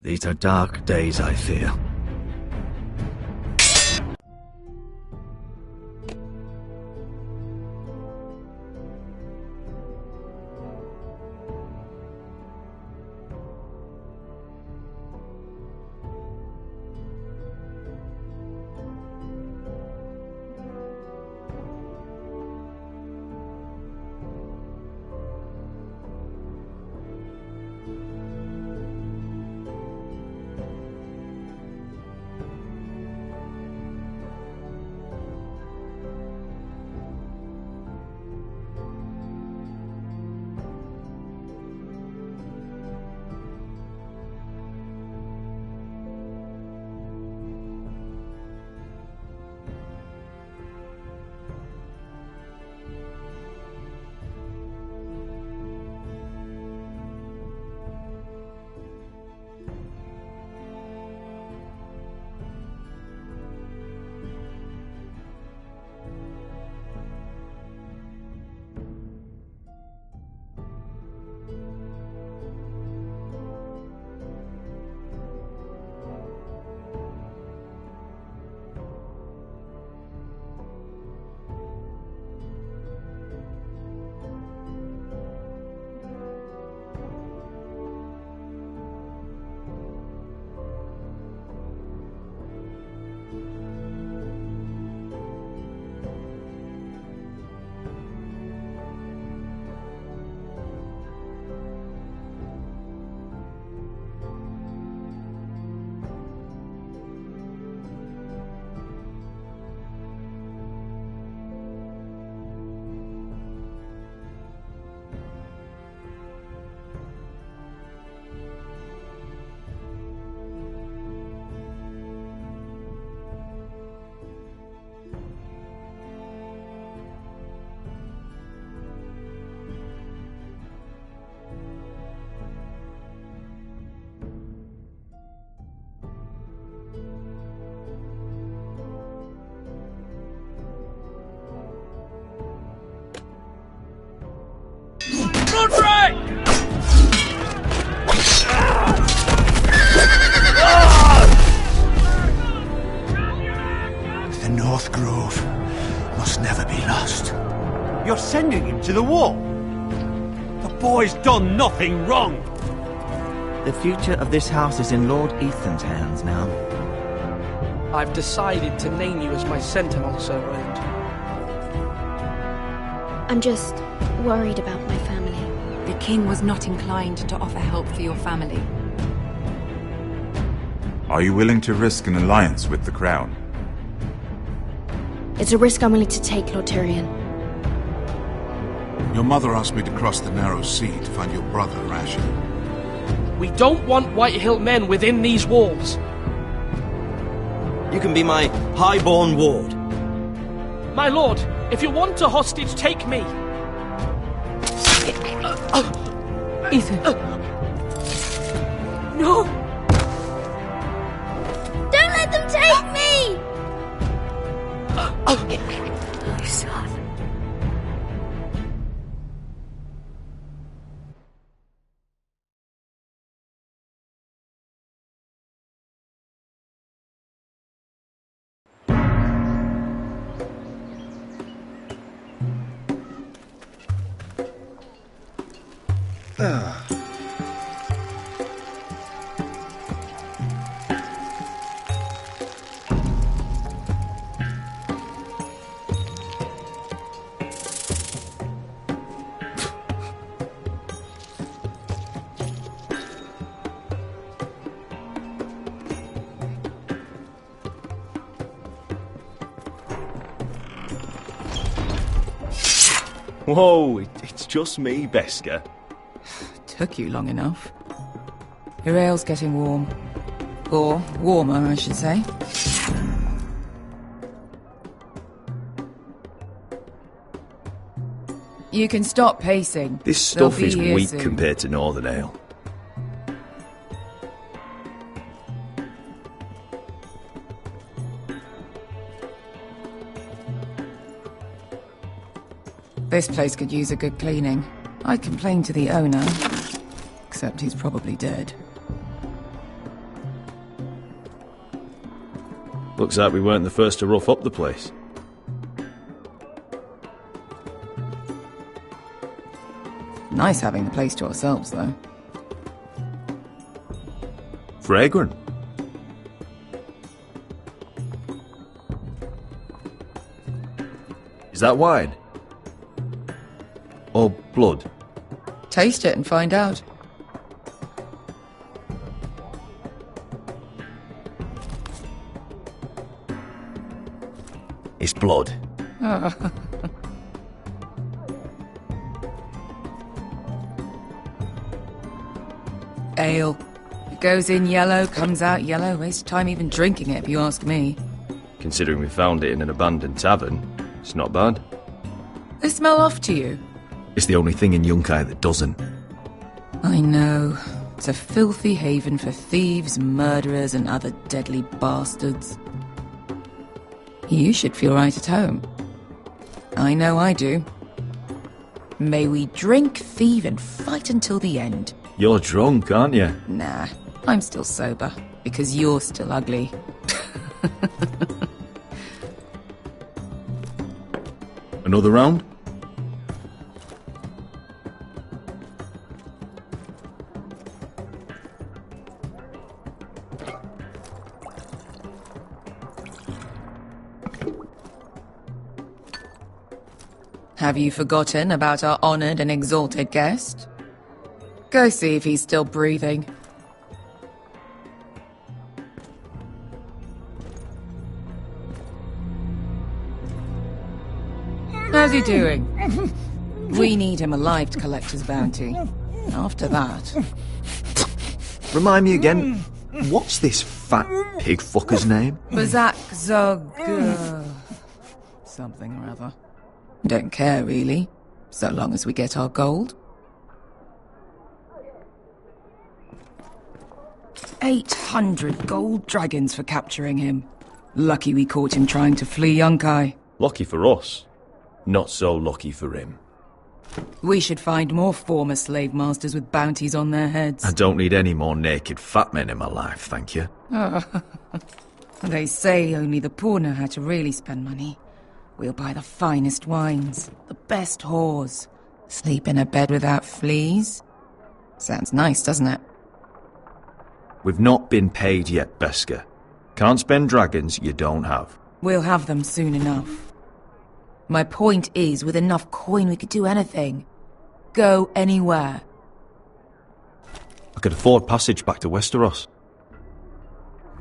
These are dark days, I fear. The North Grove must never be lost. You're sending him to the wall? The boy's done nothing wrong! The future of this house is in Lord Ethan's hands now. I've decided to name you as my sentinel, Sir Roland. I'm just worried about my family. The king was not inclined to offer help for your family. Are you willing to risk an alliance with the Crown? It's a risk I'm willing to take, Lord Tyrion. Your mother asked me to cross the narrow sea to find your brother, Rashid. We don't want Whitehill men within these walls. You can be my highborn ward. My lord, if you want a hostage, take me. Ethan. No! Don't let them take me! My son. Whoa, it's just me, Beskar. Took you long enough. Your ale's getting warm. Or warmer, I should say. You can stop pacing. This They'll stuff be is here weak soon. compared to Northern Ale. This place could use a good cleaning. I complained to the owner, except he's probably dead. Looks like we weren't the first to rough up the place. Nice having the place to ourselves, though. Fragrant. Is that wine? Or blood? Taste it and find out. It's blood. Ale. It goes in yellow, comes out yellow. Waste of time even drinking it, if you ask me. Considering we found it in an abandoned tavern, it's not bad. They smell off to you? It's the only thing in Yunkai that doesn't. I know. It's a filthy haven for thieves, murderers, and other deadly bastards. You should feel right at home. I know I do. May we drink, thieve, and fight until the end. You're drunk, aren't you? Nah, I'm still sober, because you're still ugly. Another round? Have you forgotten about our honored and exalted guest? Go see if he's still breathing. How's he doing? We need him alive to collect his bounty. After that... Remind me again, what's this fat pig fucker's name? Bazak Zog... something or other. Don't care, really, so long as we get our gold. 800 gold dragons for capturing him. Lucky we caught him trying to flee Yunkai. Lucky for us. Not so lucky for him. We should find more former slave masters with bounties on their heads. I don't need any more naked fat men in my life, thank you. They say only the poor know how to really spend money. We'll buy the finest wines, the best whores, sleep in a bed without fleas. Sounds nice, doesn't it? We've not been paid yet, Beska. Can't spend dragons you don't have. We'll have them soon enough. My point is, with enough coin we could do anything. Go anywhere. I could afford passage back to Westeros.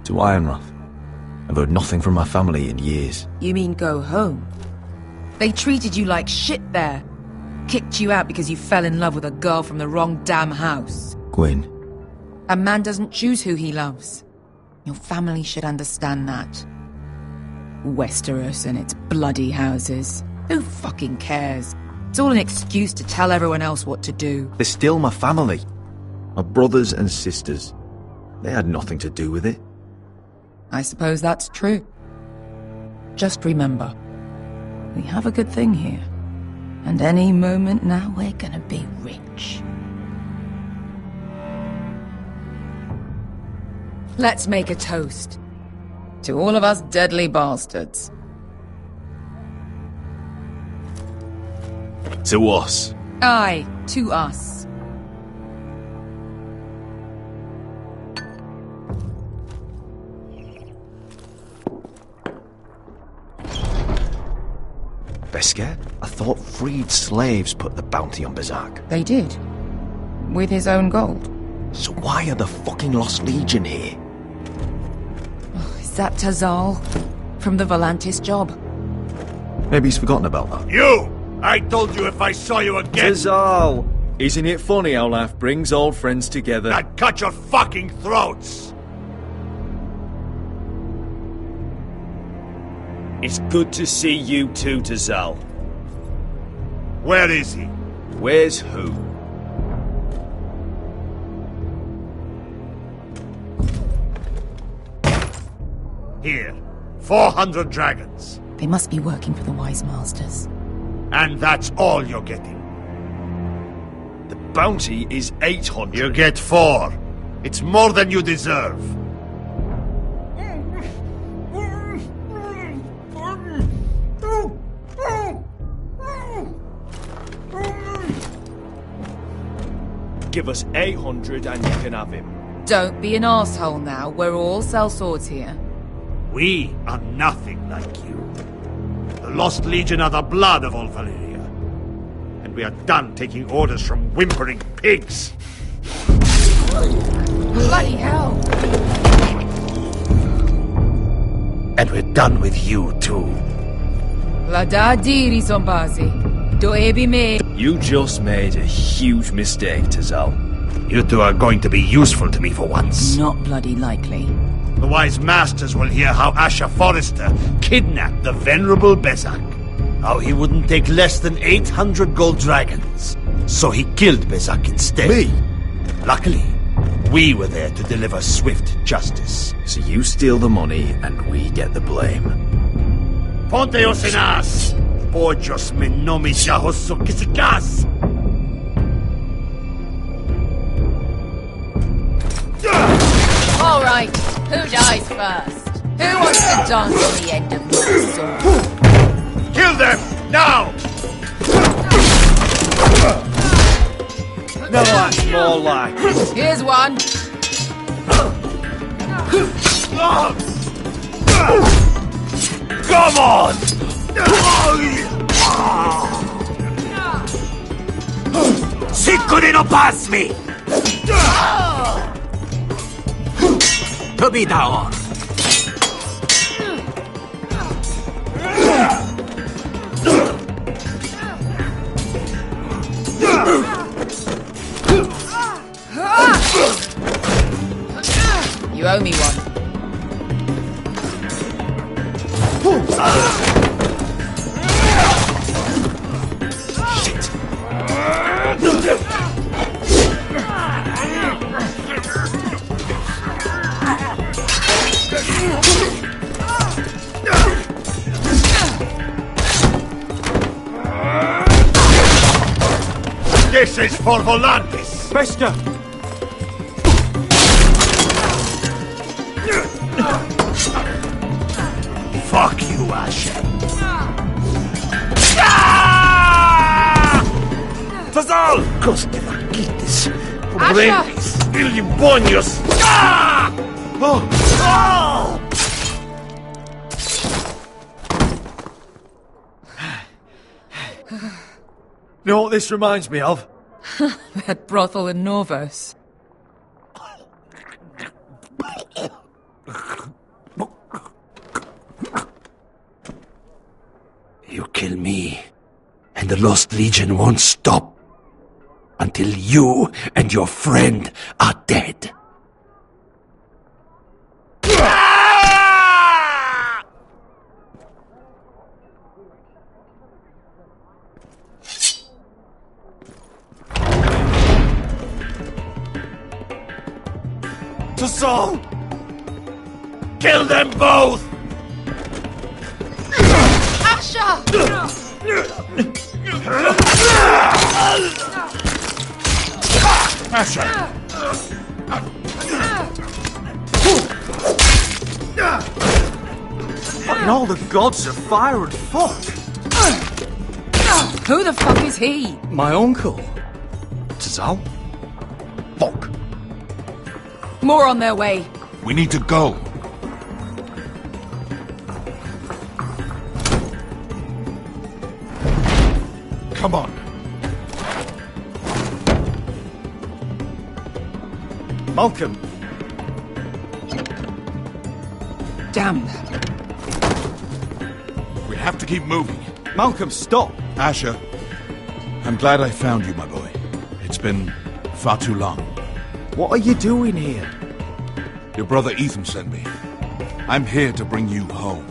To Ironrath. I've heard nothing from my family in years. You mean go home? They treated you like shit there. Kicked you out because you fell in love with a girl from the wrong damn house. Gwyn. A man doesn't choose who he loves. Your family should understand that. Westeros and its bloody houses. Who fucking cares? It's all an excuse to tell everyone else what to do. They're still my family. My brothers and sisters. They had nothing to do with it. I suppose that's true. Just remember, we have a good thing here. And any moment now we're gonna be rich. Let's make a toast. To all of us deadly bastards. To us. Aye, to us. Beska? I thought freed slaves put the bounty on Bazak. They did. With his own gold. So why are the fucking Lost Legion here? Is that Tazal? From the Volantis job? Maybe he's forgotten about that. You! I told you if I saw you again... Tazal! Isn't it funny how life brings old friends together? I'd cut your fucking throats! It's good to see you too, Tazal. Where is he? Where's who? Here. 400 dragons. They must be working for the Wise Masters. And that's all you're getting. The bounty is 800. You get 4. It's more than you deserve. Give us 800 and you can have him. Don't be an arsehole now. We're all sellswords here. We are nothing like you. The Lost Legion are the blood of all Valyria. And we are done taking orders from whimpering pigs. Bloody hell! And we're done with you, too. La da diri sombazi. Do ebi me. You just made a huge mistake, Tazal. You two are going to be useful to me for once. Not bloody likely. The wise masters will hear how Asher Forrester kidnapped the venerable Bezak. How he wouldn't take less than 800 gold dragons. So he killed Bezak instead. Me? Luckily, we were there to deliver swift justice. So you steal the money and we get the blame. Ponteos en as! Pojos me nomi jahoso kisikas! All right, who dies first? Who wants to dance on the end of my sword? Kill them! Now! No, that's more like. Here's one. Come on! Sicko de no pass me! To be down. You owe me one. Shit. This is for Volantis. Bester! Fuck you, Asher. Fazal! Coste vaquites. Comprendis. Illimbonios. Oh! Oh! You know what this reminds me of? That brothel in Norvos. You kill me, and the Lost Legion won't stop until you and your friend are dead. Tazal! Kill them both! Asher! Asher! Fucking all the gods of fire and fuck! Who the fuck is he? My uncle. Tazal? Fuck. More on their way. We need to go. Come on. Malcolm. Damn. We have to keep moving. Malcolm, stop. Asher, I'm glad I found you, my boy. It's been far too long. What are you doing here? Your brother Ethan sent me. I'm here to bring you home.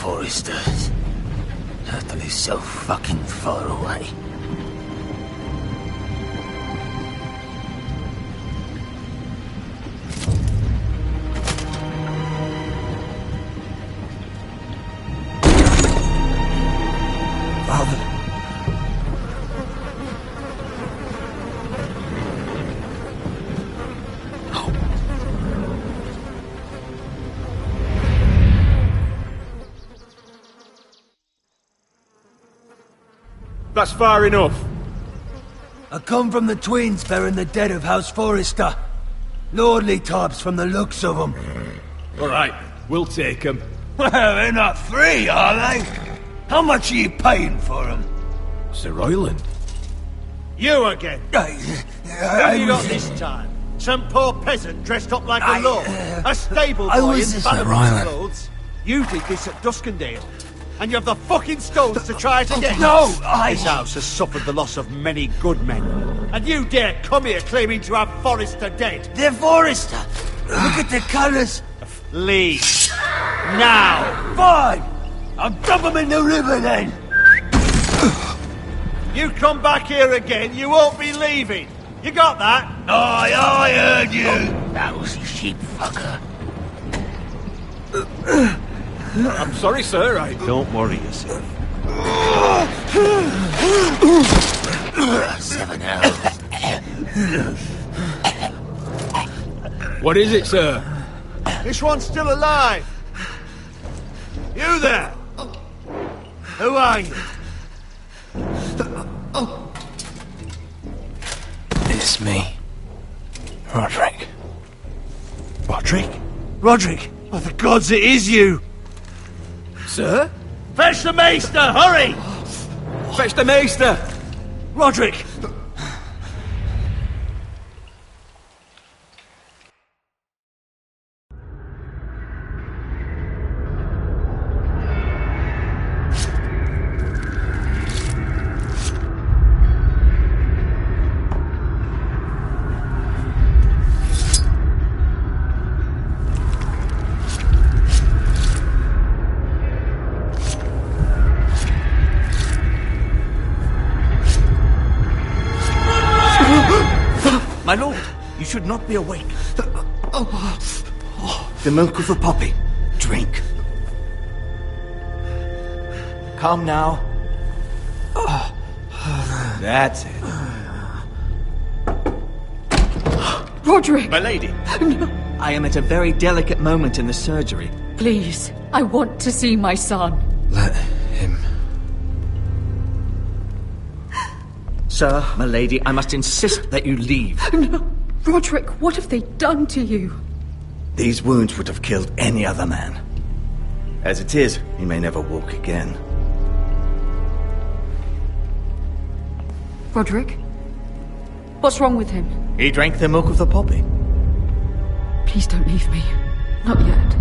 Forresters. Certainly so fucking far away. Father. That's far enough. I come from the twins bearing the dead of House Forrester. Lordly types from the looks of them. Alright, we'll take them. Well, they're not free, are they? How much are you paying for them? Sir Royland. You again? Who you got this time? Some poor peasant dressed up like a lord? A stable boy in Bannerman's clothes? You did this at Duskendale. And you have the fucking stones to try it again? No, This house has suffered the loss of many good men. And you dare come here claiming to have Forrester dead? They're Forrester! Look at the colours! Leave. Now! Fine! I'll dump them in the river then! You come back here again, you won't be leaving. You got that? Aye, I heard you! Lousy sheep fucker. I'm sorry, sir. Don't worry yourself. 7 hours. What is it, sir? This one's still alive. You there? Who are you? It's me. Roderick. Roderick? Roderick? Oh, the gods, it is you! Sir? Fetch the maester, hurry! Fetch the maester! Roderick! My lord, you should not be awake. The milk of the poppy. Drink. Calm now. That's it. Roderick! My lady. No. I am at a very delicate moment in the surgery. Please, I want to see my son. Let him. Sir, my lady, I must insist that you leave. No. Roderick, what have they done to you? These wounds would have killed any other man. As it is, he may never walk again. Roderick? What's wrong with him? He drank the milk of the poppy. Please don't leave me. Not yet.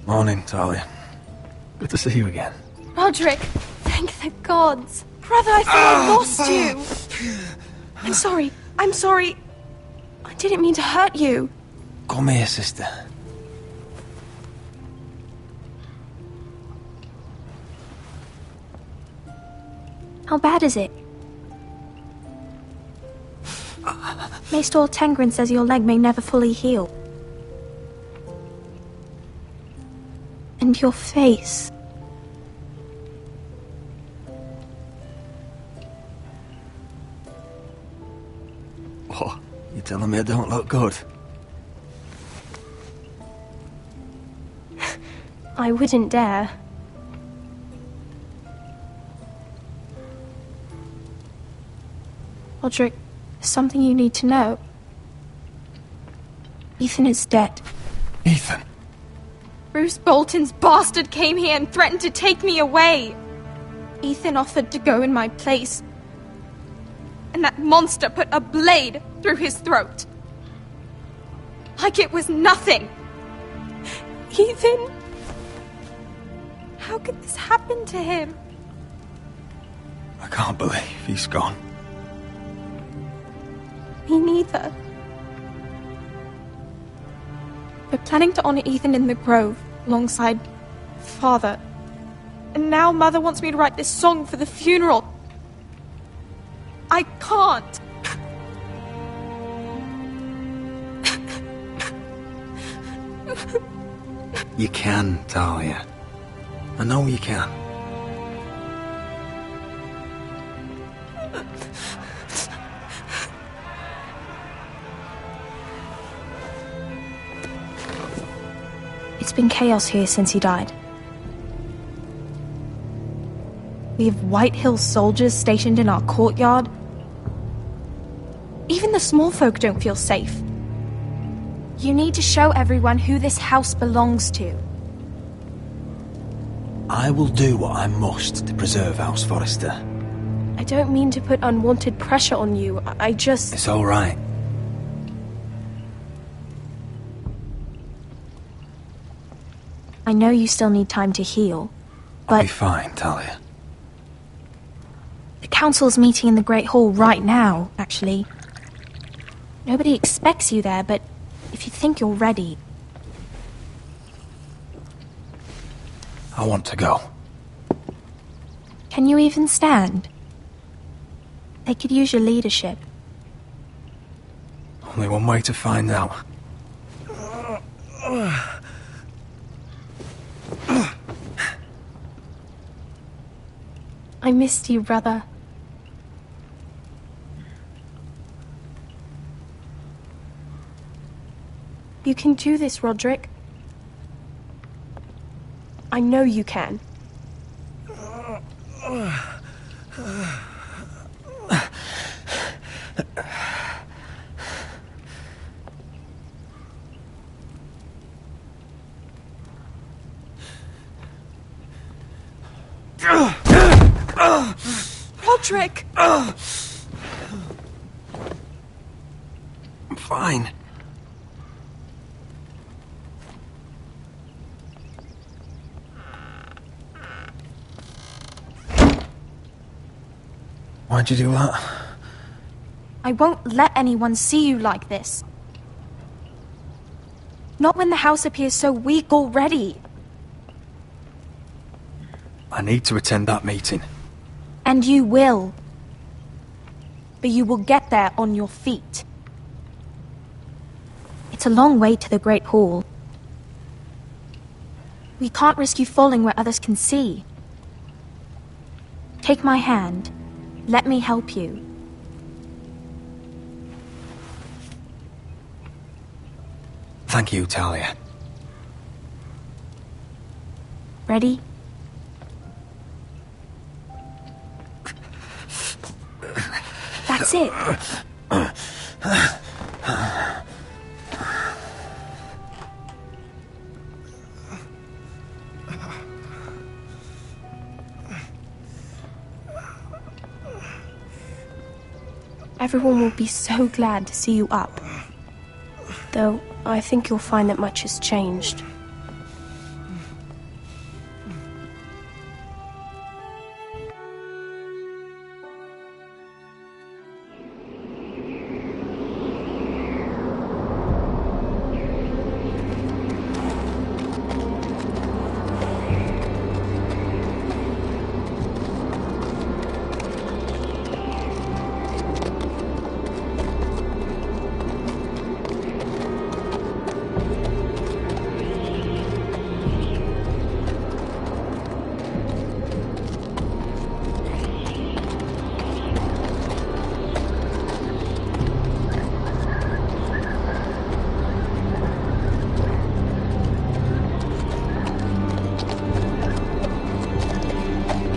Morning, Talia. Good to see you again. Roderick, thank the gods. Brother, I thought I lost you. I'm sorry. I'm sorry. I didn't mean to hurt you. Come here, sister. How bad is it? Maester Tengrin says your leg may never fully heal. And your face. You're telling me I don't look good? I wouldn't dare. Roderick, there's something you need to know. Ethan is dead. Ethan? Bruce Bolton's bastard came here and threatened to take me away. Ethan offered to go in my place. And that monster put a blade through his throat. Like it was nothing. Ethan? How could this happen to him? I can't believe he's gone. Me neither. We're planning to honor Ethan in the Grove, alongside Father. And now Mother wants me to write this song for the funeral. I can't. You can, Talia. I know you can. It's been chaos here since he died. We have White Hill soldiers stationed in our courtyard. Even the small folk don't feel safe. You need to show everyone who this house belongs to. I will do what I must to preserve House Forrester. I don't mean to put unwanted pressure on you. I just... It's all right. I know you still need time to heal, but... I'll be fine, Talia. The council's meeting in the Great Hall right now, actually. Nobody expects you there, but if you think you're ready... I want to go. Can you even stand? They could use your leadership. Only one way to find out. I missed you, brother. You can do this, Roderick. I know you can. Roderick! I'm fine. Why'd you do that? I won't let anyone see you like this. Not when the house appears so weak already. I need to attend that meeting. And you will. But you will get there on your feet. It's a long way to the Great Hall. We can't risk you falling where others can see. Take my hand. Let me help you. Thank you, Talia. Ready? That's it. Everyone will be so glad to see you up. Though, I think you'll find that much has changed.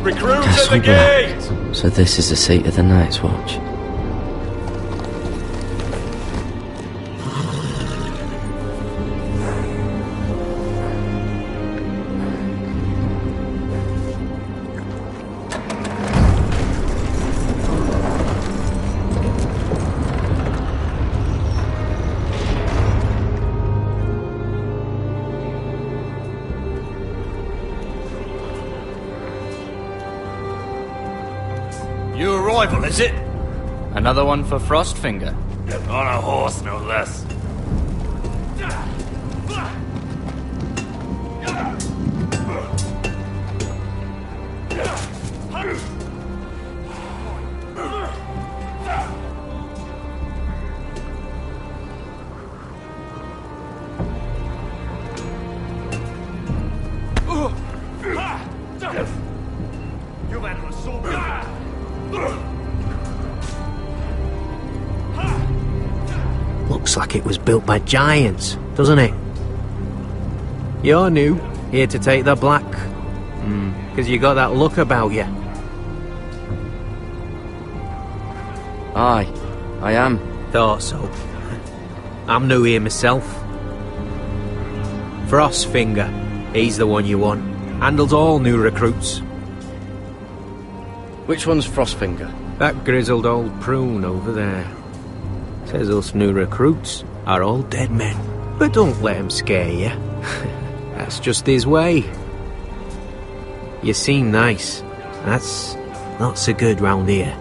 Recruits Castle at the Black. gate! So this is the seat of the Night's Watch. New arrival, is it? Another one for Frostfinger. On a horse, no less. You've had an assault. Looks like it was built by giants, doesn't it? You're new, here to take the black. Because you got that look about you. Aye, I am. Thought so. I'm new here myself. Frostfinger, he's the one you want. Handles all new recruits. Which one's Frostfinger? That grizzled old prune over there. Says us new recruits are all dead men. But don't let him scare you. That's just his way. You seem nice. That's not so good round here.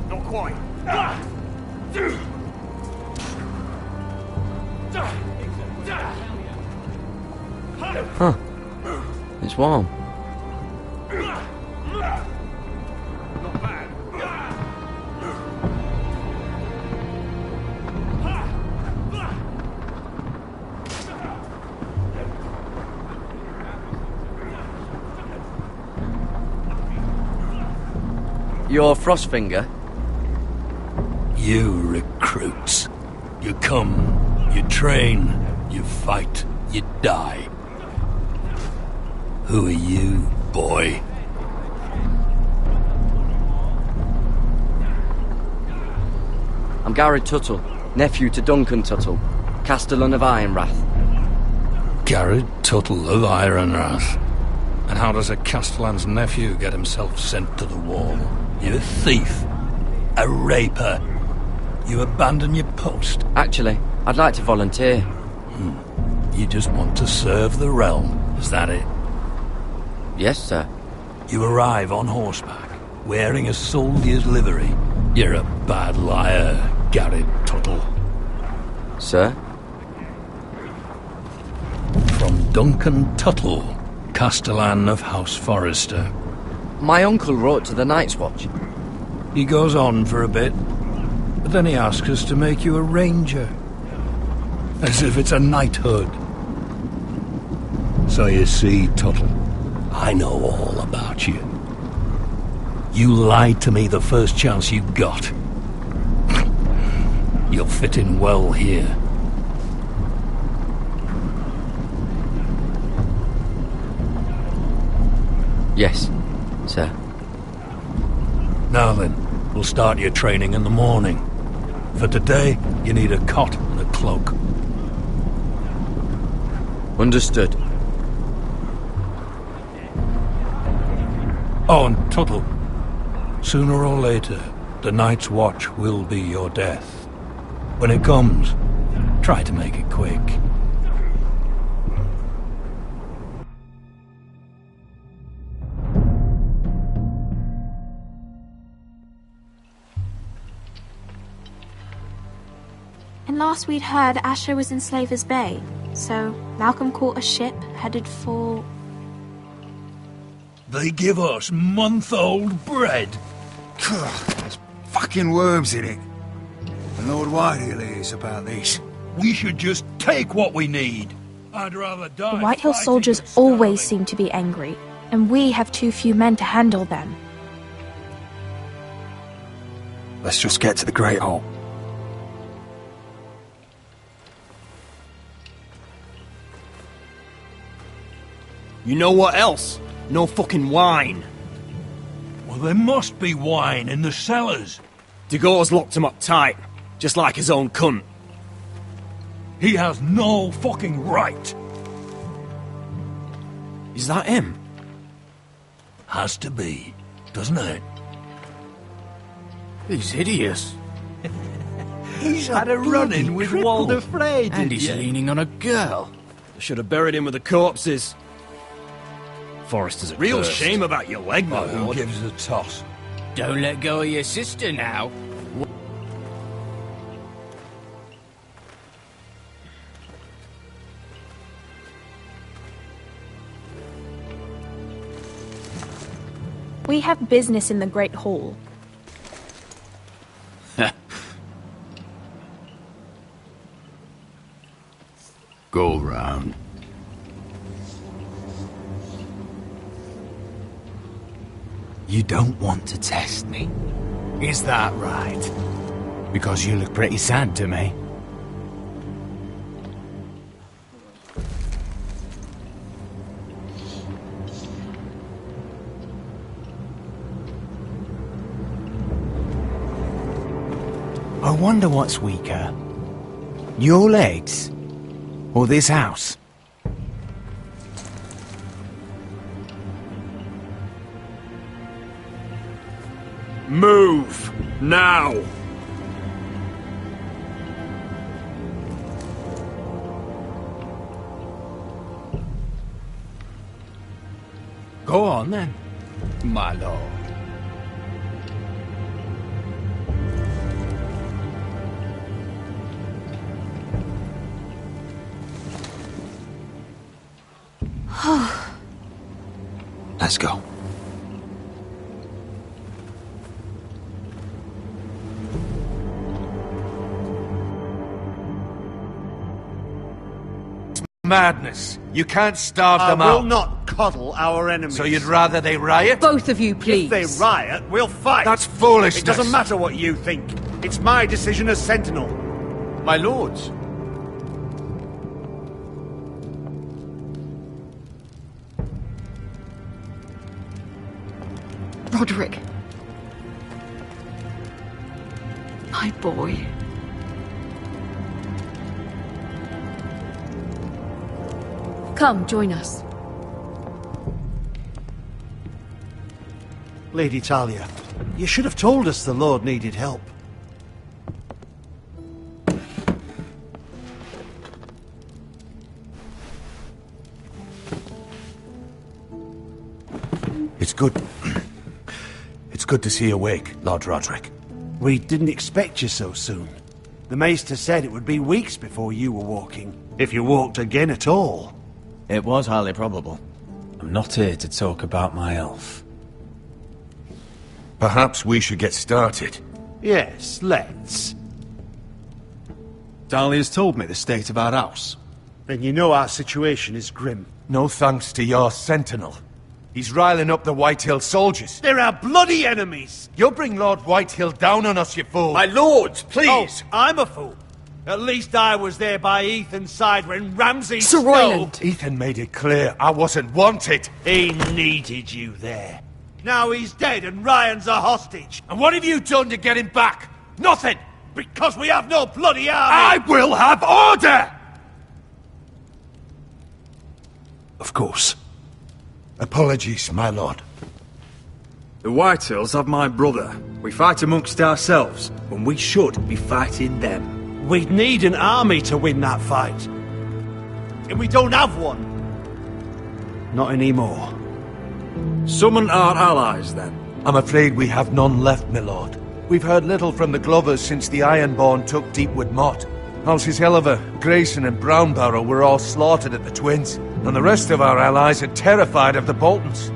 Not quite. Huh. It's warm. You're Frostfinger? You recruits. You come, you train, you fight, you die. Who are you, boy? I'm Gary Tuttle, nephew to Duncan Tuttle, Castellan of Ironrath. Garrett Tuttle of Ironrath. And how does a Castellan's nephew get himself sent to the wall? You're a thief. A raper. You abandon your post. Actually, I'd like to volunteer. You just want to serve the realm, is that it? Yes, sir. You arrive on horseback, wearing a soldier's livery. You're a bad liar, Garrett Tuttle. Sir? From Duncan Tuttle, Castellan of House Forrester. My uncle wrote to the Night's Watch. He goes on for a bit, but then he asks us to make you a ranger. As if it's a knighthood. So you see, Tuttle, I know all about you. You lied to me the first chance you got. You'll fit in well here. Yes, sir. Now then, we'll start your training in the morning. For today, you need a cot and a cloak. Understood. Oh, and Tuttle, sooner or later, the Night's Watch will be your death. When it comes, try to make it quick. And last we'd heard, Asher was in Slaver's Bay, so Malcolm caught a ship headed for... They give us month-old bread. There's fucking worms in it. And Lord Whitehill is about this. We should just take what we need. I'd rather die. The Whitehill soldiers always seem to be angry, and we have too few men to handle them. Let's just get to the Great Hall. You know what else? No fucking wine. Well, there must be wine in the cellars. Degau's locked him up tight, just like his own cunt. He has no fucking right. Is that him? Has to be, doesn't it? He's hideous. He's had a run-in with Walder Frey, And he's leaning on a girl. I should have buried him with the corpses. Forrester's a Real cursed. shame about your leg, my Who lord. gives a toss? Don't let go of your sister now. We have business in the Great Hall. Go round. You don't want to test me. Is that right? Because you look pretty sad to me. I wonder what's weaker. Your legs? Or this house? Move! Now! Go on then, my lord. Let's go. Madness. You can't starve them I out. will not coddle our enemies. So you'd rather they riot? Both of you, please. If they riot, we'll fight. That's foolishness. It doesn't matter what you think. It's my decision as Sentinel. My lords. Roderick. My boy. Come, join us. Lady Talia, you should have told us the Lord needed help. It's good. It's good to see you awake, Lord Roderick. We didn't expect you so soon. The Maester said it would be weeks before you were walking, if you walked again at all. It was highly probable. I'm not here to talk about my elf. Perhaps we should get started. Yes, let's. Dahlia's told me the state of our house. Then you know our situation is grim. No thanks to your sentinel. He's riling up the Whitehill soldiers. They're our bloody enemies! You'll bring Lord Whitehill down on us, you fool! My lords, please! Oh, I'm a fool. At least I was there by Ethan's side when Ramsay Sir Royland! Ethan made it clear I wasn't wanted. He needed you there. Now he's dead and Ryan's a hostage. And what have you done to get him back? Nothing! Because we have no bloody army! I will have order! Of course. Apologies, my lord. The Whitehills have my brother. We fight amongst ourselves, when we should be fighting them. We'd need an army to win that fight. And we don't have one. Not anymore. Summon our allies, then. I'm afraid we have none left, my lord. We've heard little from the Glovers since the Ironborn took Deepwood Motte. Halsey's Helliver, Grayson and Brownbarrow were all slaughtered at the Twins, and the rest of our allies are terrified of the Boltons.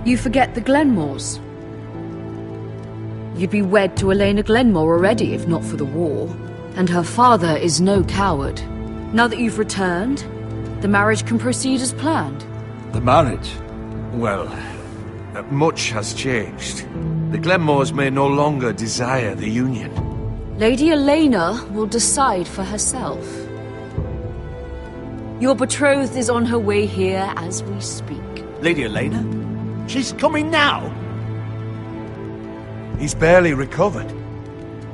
You forget the Glenmores. You'd be wed to Elena Glenmore already if not for the war. And her father is no coward. Now that you've returned, the marriage can proceed as planned. The marriage? Well, much has changed. The Glenmores may no longer desire the union. Lady Elena will decide for herself. Your betrothed is on her way here as we speak. Lady Elena? She's coming now! He's barely recovered.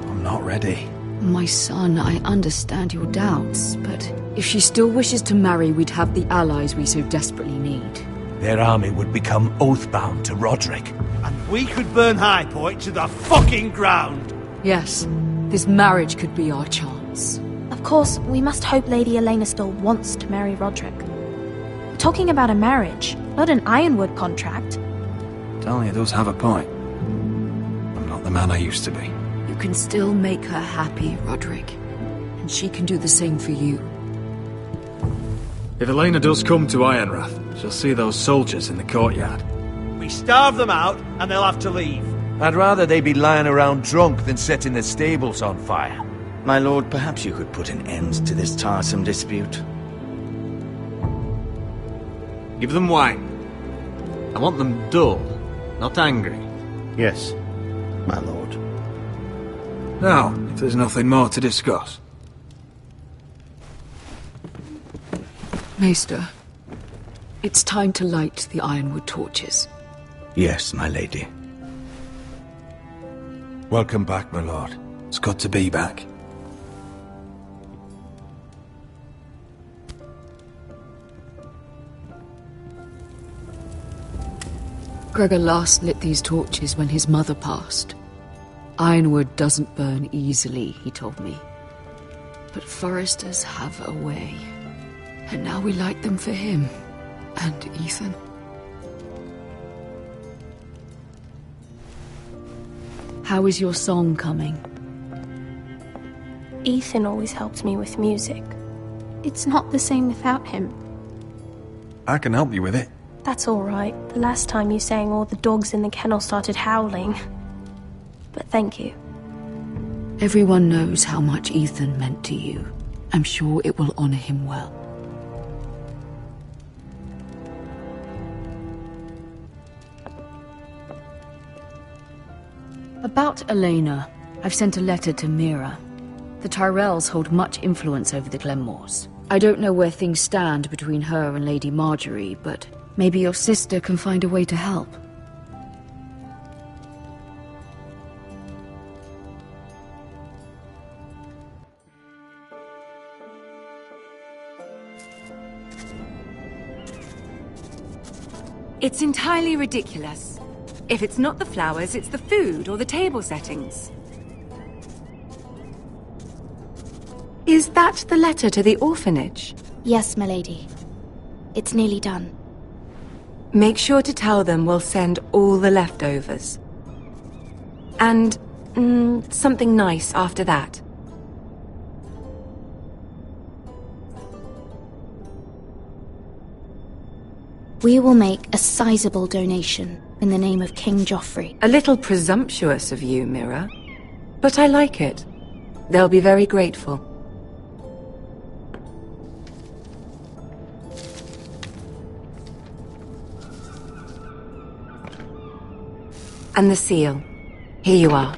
I'm not ready. My son, I understand your doubts, but if she still wishes to marry, we'd have the allies we so desperately need. Their army would become oath-bound to Roderick. And we could burn High Point to the fucking ground! Yes, this marriage could be our chance. Of course, we must hope Lady Elena still wants to marry Roderick. We're talking about a marriage, not an Ironwood contract. Talia does have a point. I'm not the man I used to be. You can still make her happy, Roderick. And she can do the same for you. If Elena does come to Ironrath, she'll see those soldiers in the courtyard. We starve them out, and they'll have to leave. I'd rather they be lying around drunk than setting the stables on fire. My lord, perhaps you could put an end to this tiresome dispute. Give them wine. I want them dull, not angry. Yes, my lord. Now, if there's nothing more to discuss. Maester, it's time to light the Ironwood torches. Yes, my lady. Welcome back, my lord. It's good to be back. Gregor last lit these torches when his mother passed. Ironwood doesn't burn easily, he told me. But foresters have a way. And now we light them for him. And Ethan. How is your song coming? Ethan always helps me with music. It's not the same without him. I can help you with it. That's all right. The last time you sang, all the dogs in the kennel started howling. But thank you. Everyone knows how much Ethan meant to you. I'm sure it will honor him well. About Elena, I've sent a letter to Mira. The Tyrells hold much influence over the Glenmores. I don't know where things stand between her and Lady Marjorie, but maybe your sister can find a way to help. It's entirely ridiculous. If it's not the flowers, it's the food or the table settings. Is that the letter to the orphanage? Yes, my lady. It's nearly done. Make sure to tell them we'll send all the leftovers. And, something nice after that. We will make a sizable donation in the name of King Joffrey. A little presumptuous of you, Mira. But I like it. They'll be very grateful. And the seal. Here you are.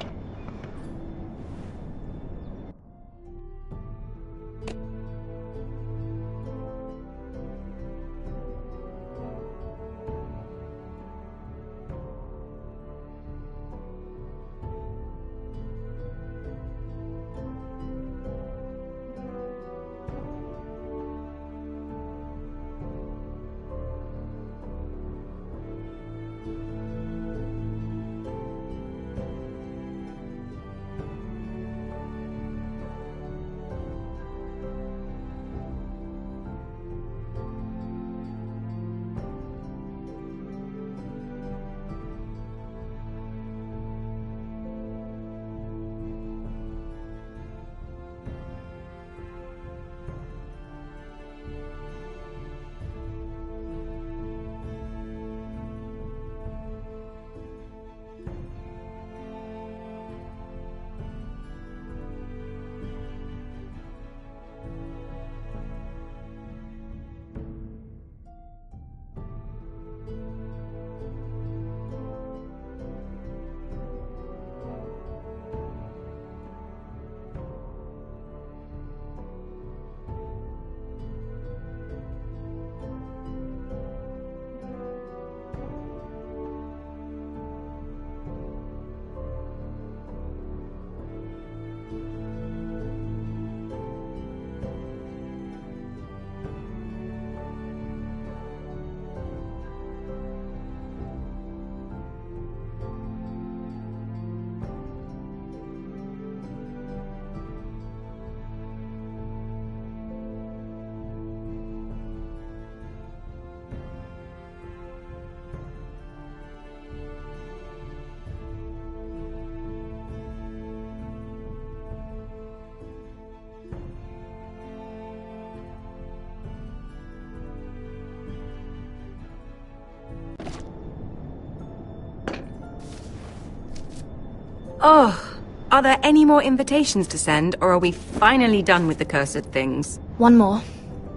Oh, are there any more invitations to send, or are we finally done with the cursed things? One more.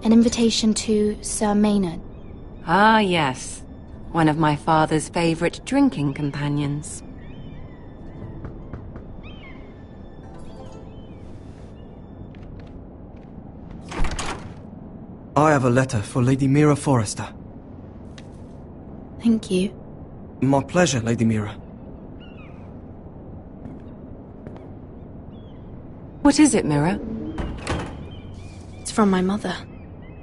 An invitation to Sir Maynard. Ah, yes. One of my father's favorite drinking companions. I have a letter for Lady Mira Forrester. Thank you. My pleasure, Lady Mira. What is it, Mira? It's from my mother.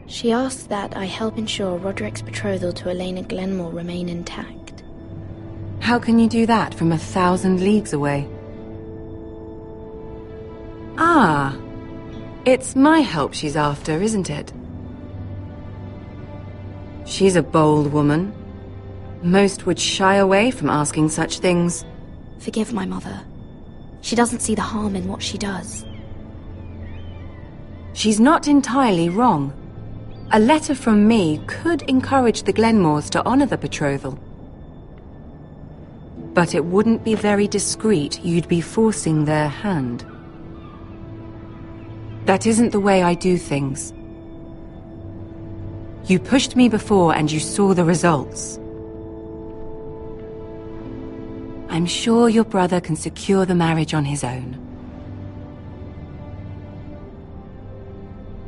She asks that I help ensure Roderick's betrothal to Elena Glenmore remain intact. How can you do that from 1,000 leagues away? Ah, it's my help she's after, isn't it? She's a bold woman. Most would shy away from asking such things. Forgive my mother. She doesn't see the harm in what she does. She's not entirely wrong. A letter from me could encourage the Glenmores to honor the betrothal. But it wouldn't be very discreet. You'd be forcing their hand. That isn't the way I do things. You pushed me before and you saw the results. I'm sure your brother can secure the marriage on his own.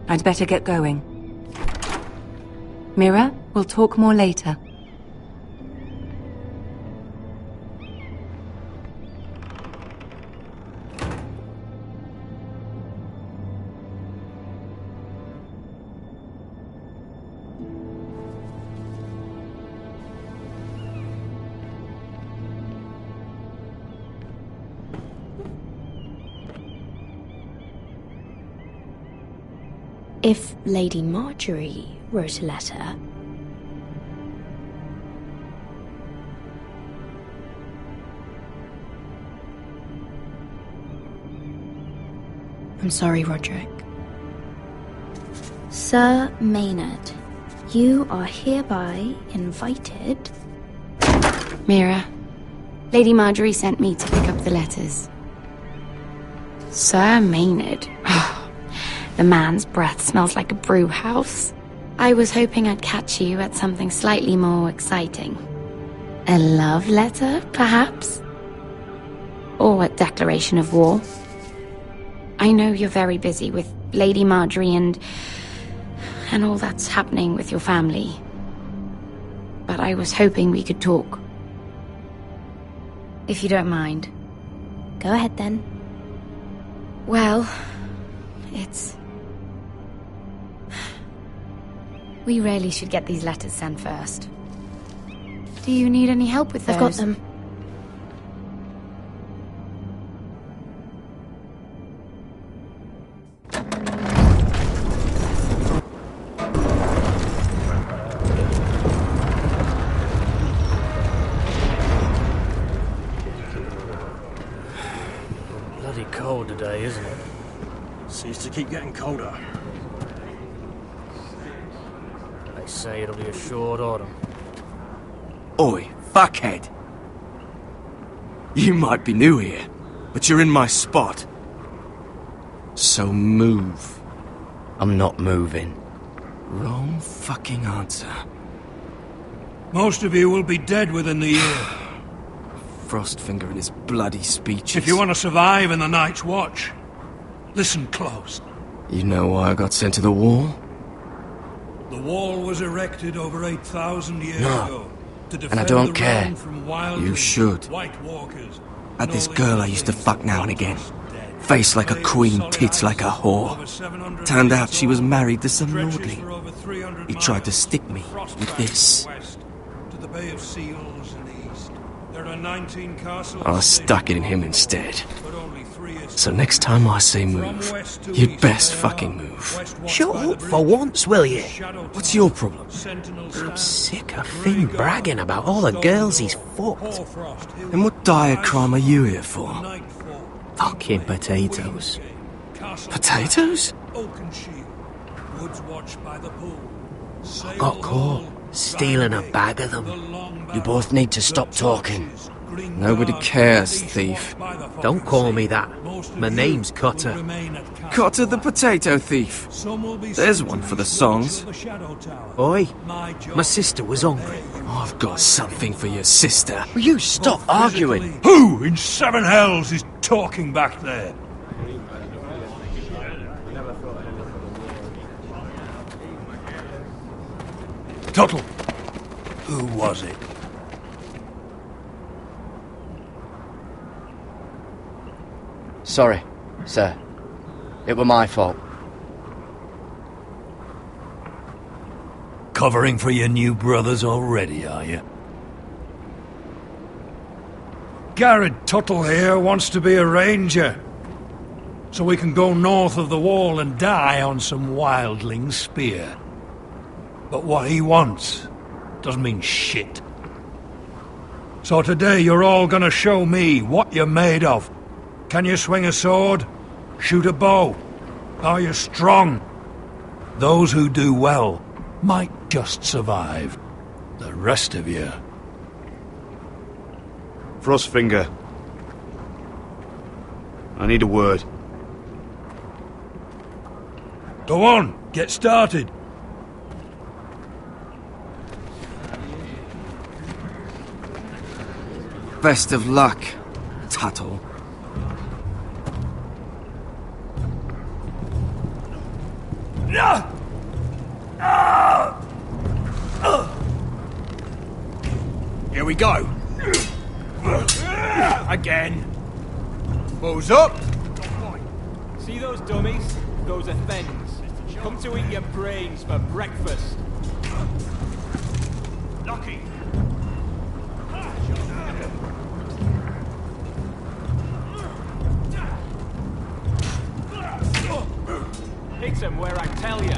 I'd better get going. Mira, we'll talk more later. If Lady Marjorie wrote a letter... I'm sorry, Roderick. Sir Maynard, you are hereby invited... Mira, Lady Marjorie sent me to pick up the letters. Sir Maynard? The man's breath smells like a brew house. I was hoping I'd catch you at something slightly more exciting. A love letter, perhaps? Or a declaration of war? I know you're very busy with Lady Marjorie and all that's happening with your family. But I was hoping we could talk. If you don't mind. Go ahead then. Well, it's... We really should get these letters sent first. Do you need any help with those? I've got them. Bloody cold today, isn't it? Seems to keep getting colder. They say it'll be a short autumn. Oi, fuckhead. You might be new here, but you're in my spot. So move. I'm not moving. Wrong fucking answer. Most of you will be dead within the year. Frostfinger and his bloody speeches. If you want to survive in the Night's Watch, listen close. You know why I got sent to the wall? The wall was erected over 8,000 years ago to defend and I don't the care. realm from wild You should. White walkers. Had this girl I used to fuck now and again. Face like a queen, tits like a whore. Turned out she was married to some lordly. He tried to stick me with this. To the Bay of Seals in the east. There are 19 castles. I stuck it in him instead. So next time I say move, you'd best fucking move. Shut up for once, will you? What's your problem? I'm sick of Finn bragging about all the girls he's fucked. And what dire crime are you here for? Fucking potatoes. Potatoes? I got caught stealing a bag of them. You both need to stop talking. Nobody cares, thief. Don't call me that. My name's Cotter. Cotter the potato thief. There's one for the songs. Oi, my sister was hungry. I've got something for your sister. Will you stop arguing? Who in seven hells is talking back there? Tuttle, who was it? Sorry, sir. It were my fault. Covering for your new brothers already, are you? Garrett Tuttle here wants to be a ranger. So we can go north of the wall and die on some wildling spear. But what he wants doesn't mean shit. So today you're all gonna show me what you're made of. Can you swing a sword? Shoot a bow? Are you strong? Those who do well might just survive. The rest of you... Frostfinger. I need a word. Go on, get started. Best of luck, Tuttle. Here we go. Again. Balls up. See those dummies? Those are thens. Come to eat your brains for breakfast. Lucky. Hit him where I tell you.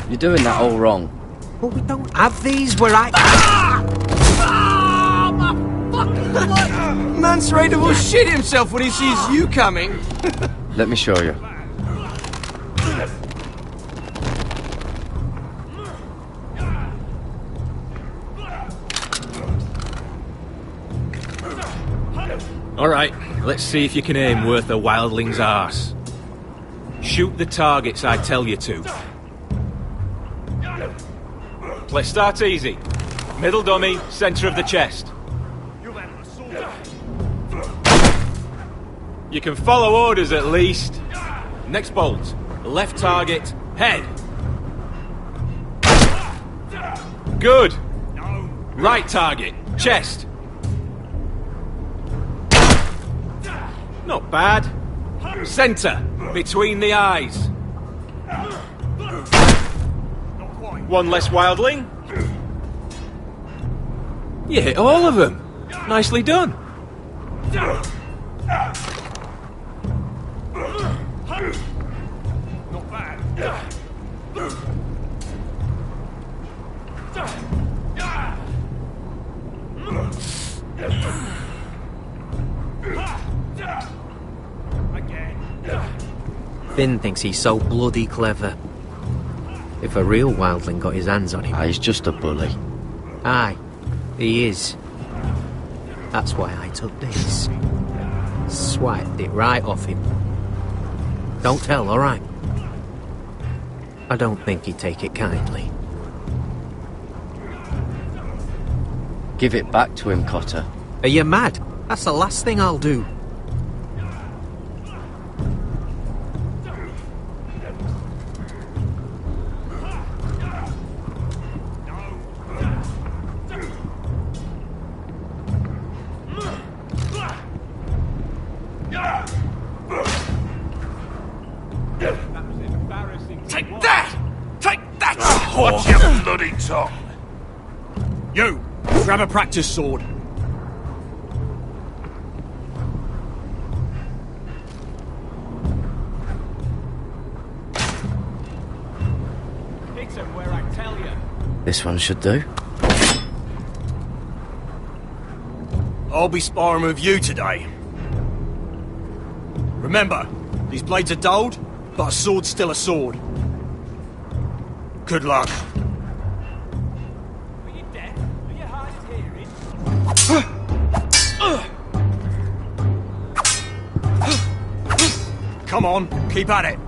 You're doing that all wrong. But we don't have these where I... Mance Raider will shit himself when he sees you coming. Let me show you. Alright, let's see if you can aim worth a wildling's arse. Shoot the targets I tell you to. Let's start easy. Middle dummy, centre of the chest. You can follow orders at least. Next bolt. Left target, head. Good. Right target, chest. Not bad. Centre, between the eyes. One less wildling. You hit all of them. Nicely done. Not bad. Finn thinks he's so bloody clever. If a real wildling got his hands on him... He's just a bully. Aye, he is. That's why I took this. Swiped it right off him. Don't tell, alright? I don't think he'd take it kindly. Give it back to him, Cotter. Are you mad? That's the last thing I'll do. Take that! Take that! Watch your bloody tongue! You! Grab a practice sword. Hit him where I tell you. This one should do. I'll be sparring with you today. Remember, these blades are dulled, but a sword's still a sword. Good luck. Are you dead? Are you high? Come on, keep at it.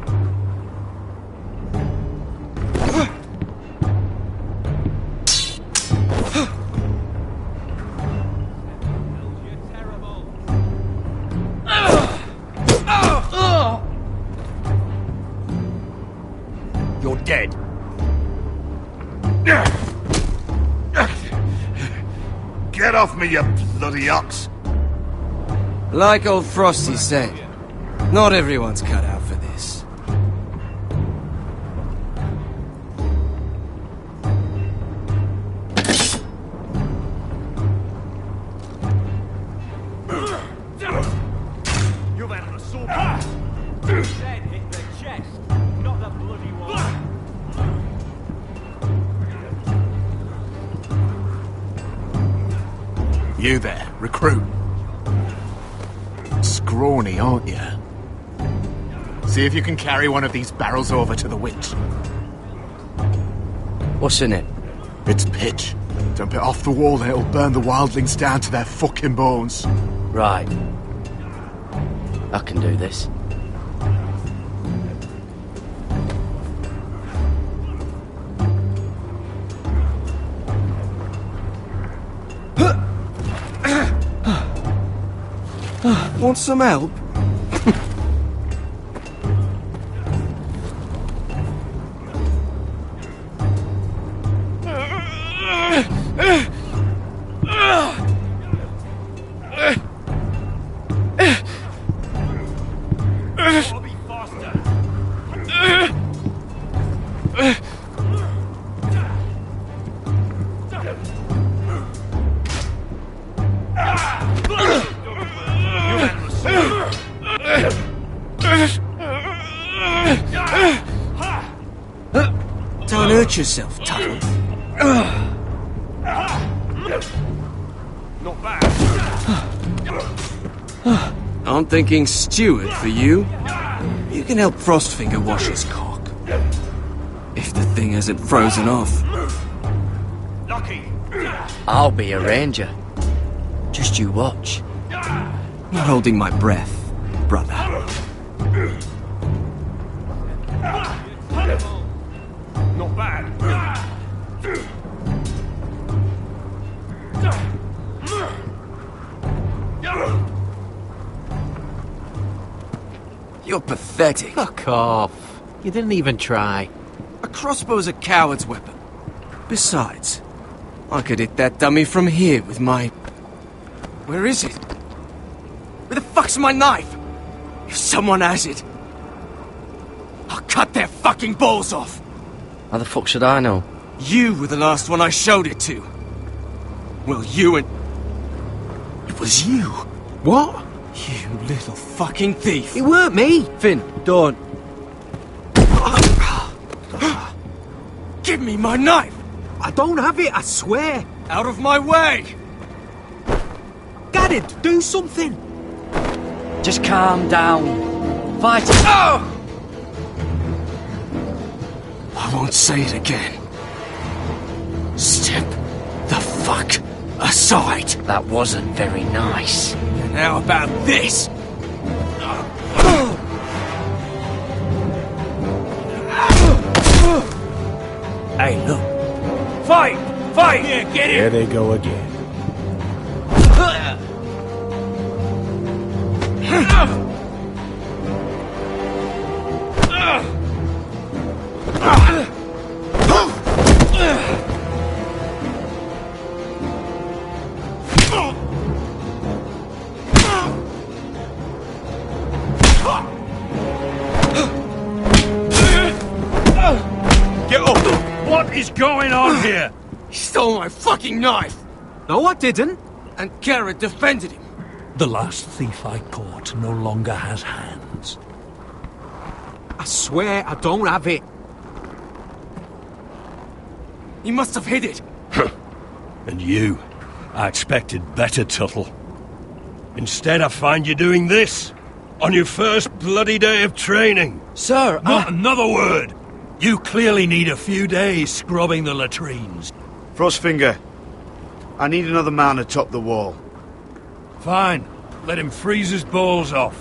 You're dead. Get off me, you bloody ox! Like old Frosty said, not everyone's cut out for this. You've had an assault. Head hit the chest, not the bloody one. You there, recruit. Scrawny, aren't you? See if you can carry one of these barrels over to the winch. What's in it? It's pitch. Dump it off the wall and it'll burn the wildlings down to their fucking bones. Right. I can do this. Want some help? Don't hurt yourself, Tuttle. Not bad. I'm thinking steward for you. You can help Frostfinger wash his cock. If the thing hasn't frozen off. Lucky. I'll be a ranger. Just you watch. Not holding my breath, brother. Not bad. You're pathetic. Fuck off. You didn't even try. A crossbow's a coward's weapon. Besides, I could hit that dummy from here with my... Where is it? Where the fuck's my knife? If someone has it, I'll cut their fucking balls off. How the fuck should I know? You were the last one I showed it to. Well, you and... It was you. What? You little fucking thief. It weren't me. Finn, don't. Give me my knife. I don't have it, I swear. Out of my way. Garrett, do something. Just calm down. Fight it. Oh! I won't say it again. Step the fuck aside. That wasn't very nice. And how about this? Hey, look. Fight! Fight! Yeah, get it! There they go again. Get up! What is going on here? He stole my fucking knife! No, I didn't. And Garrett defended him. The last thief I caught no longer has hands. I swear I don't have it. He must have hid it. And you? I expected better, Tuttle. Instead, I find you doing this. On your first bloody day of training. Sir, Not another word! You clearly need a few days scrubbing the latrines. Frostfinger, I need another man atop the wall. Fine. Let him freeze his balls off.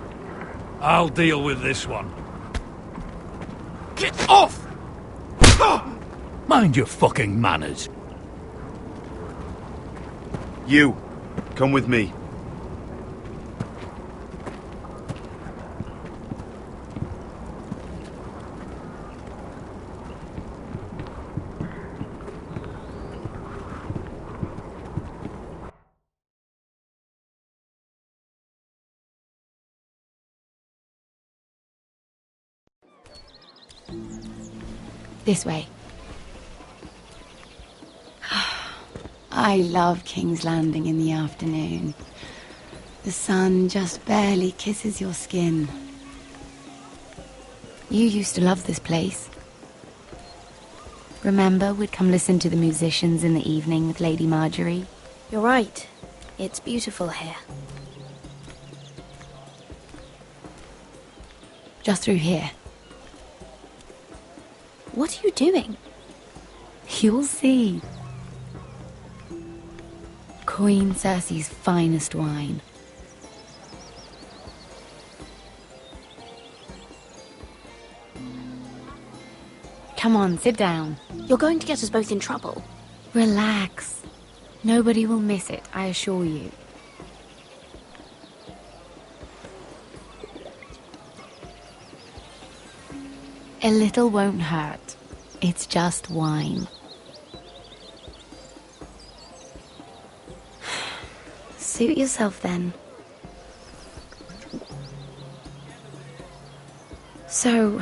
I'll deal with this one. Get off! Mind your fucking manners. You, come with me. This way. I love King's Landing in the afternoon. The sun just barely kisses your skin. You used to love this place. Remember, we'd come listen to the musicians in the evening with Lady Marjorie? You're right. It's beautiful here. Just through here. What are you doing? You'll see. Queen Cersei's finest wine. Come on, sit down. You're going to get us both in trouble. Relax. Nobody will miss it, I assure you. A little won't hurt. It's just wine. Suit yourself then. So,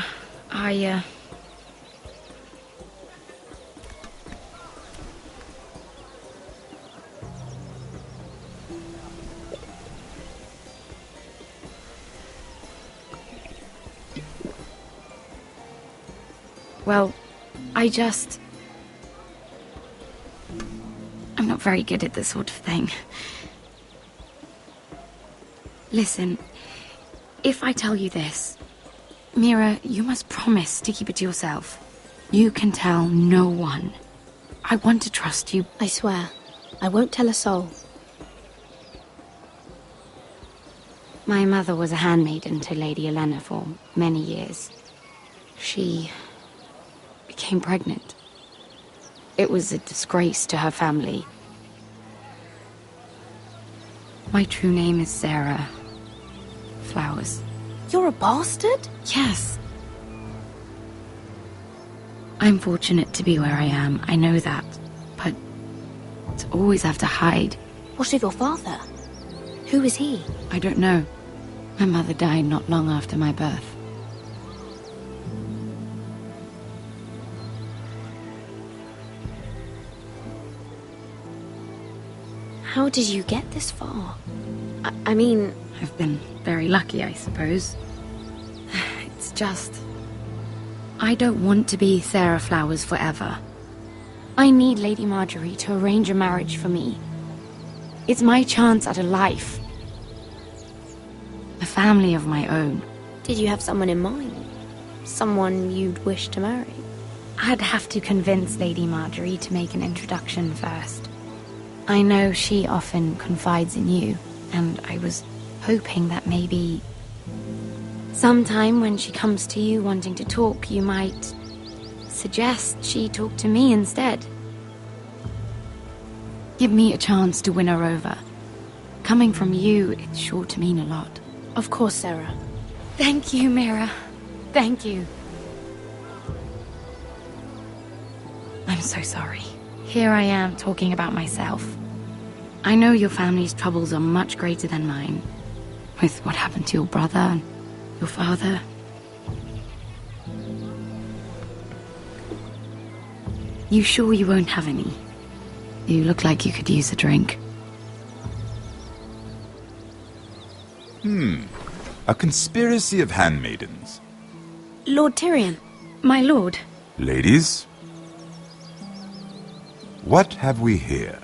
Well, I'm not very good at this sort of thing. Listen, if I tell you this, Mira, you must promise to keep it to yourself. You can tell no one. I want to trust you. I swear, I won't tell a soul. My mother was a handmaiden to Lady Olenna for many years. She became pregnant. It was a disgrace to her family. My true name is Sarah Flowers. You're a bastard? Yes. I'm fortunate to be where I am, I know that. But to always have to hide. What of your father? Who is he? I don't know. My mother died not long after my birth. How did you get this far? I mean... I've been very lucky, I suppose. It's just... I don't want to be Sarah Flowers forever. I need Lady Marjorie to arrange a marriage for me. It's my chance at a life. A family of my own. Did you have someone in mind? Someone you'd wish to marry? I'd have to convince Lady Marjorie to make an introduction first. I know she often confides in you, and I was hoping that maybe sometime when she comes to you wanting to talk, you might suggest she talk to me instead. Give me a chance to win her over. Coming from you, it's sure to mean a lot. Of course, Sarah. Thank you, Mira. Thank you. I'm so sorry. Here I am talking about myself. I know your family's troubles are much greater than mine. With what happened to your brother and your father. You sure you won't have any? You look like you could use a drink. A conspiracy of handmaidens. Lord Tyrion. My lord. Ladies, what have we here?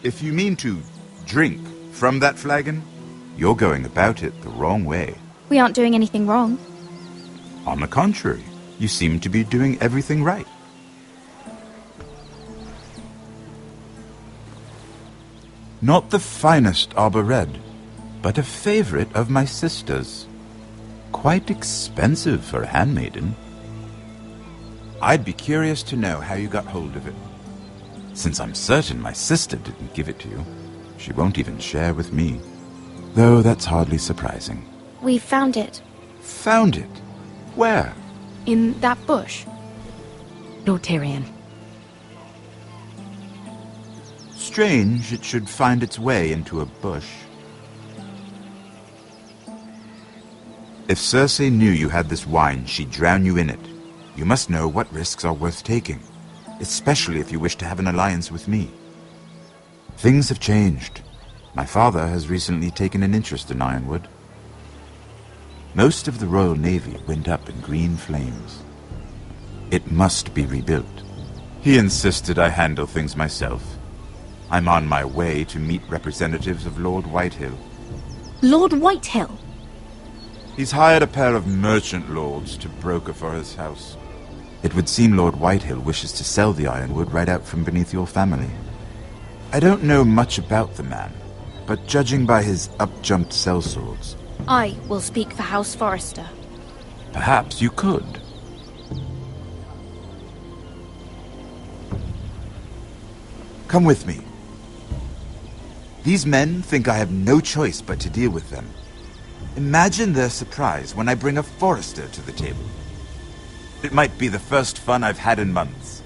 If you mean to drink from that flagon, you're going about it the wrong way. We aren't doing anything wrong. On the contrary, you seem to be doing everything right. Not the finest arbor red, but a favorite of my sister's. quite expensive for a handmaiden. I'd be curious to know how you got hold of it. Since I'm certain my sister didn't give it to you, she won't even share with me. Though that's hardly surprising. We found it. Found it? Where? In that bush. Lord Tyrion. Strange it should find its way into a bush. If Cersei knew you had this wine, she'd drown you in it. You must know what risks are worth taking, especially if you wish to have an alliance with me. Things have changed. My father has recently taken an interest in Ironwood. Most of the Royal Navy went up in green flames. It must be rebuilt. He insisted I handle things myself. I'm on my way to meet representatives of Lord Whitehill. Lord Whitehill? He's hired a pair of merchant lords to broker for his house. It would seem Lord Whitehill wishes to sell the Ironwood right out from beneath your family. I don't know much about the man, but judging by his up-jumped sellswords... I will speak for House Forrester. Perhaps you could. Come with me. These men think I have no choice but to deal with them. Imagine their surprise when I bring a Forrester to the table. It might be the first fun I've had in months.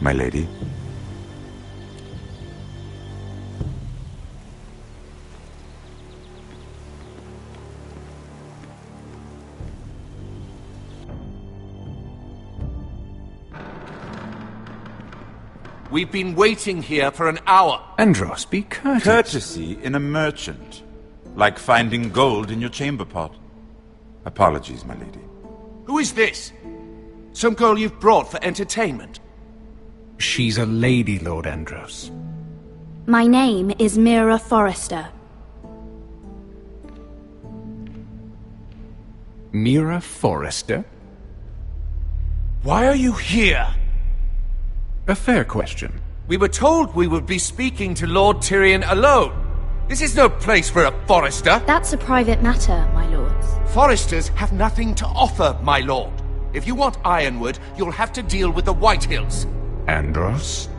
My lady. We've been waiting here for an hour. Andros, be courteous. Courtesy in a merchant. Like finding gold in your chamber pot. Apologies, my lady. Who is this? Some girl you've brought for entertainment? She's a lady, Lord Andros. My name is Mira Forrester. Mira Forrester? Why are you here? A fair question. We were told we would be speaking to Lord Tyrion alone. This is no place for a Forrester. That's a private matter, my lords. Forresters have nothing to offer, my lord. If you want Ironwood, you'll have to deal with the Whitehills. Andros?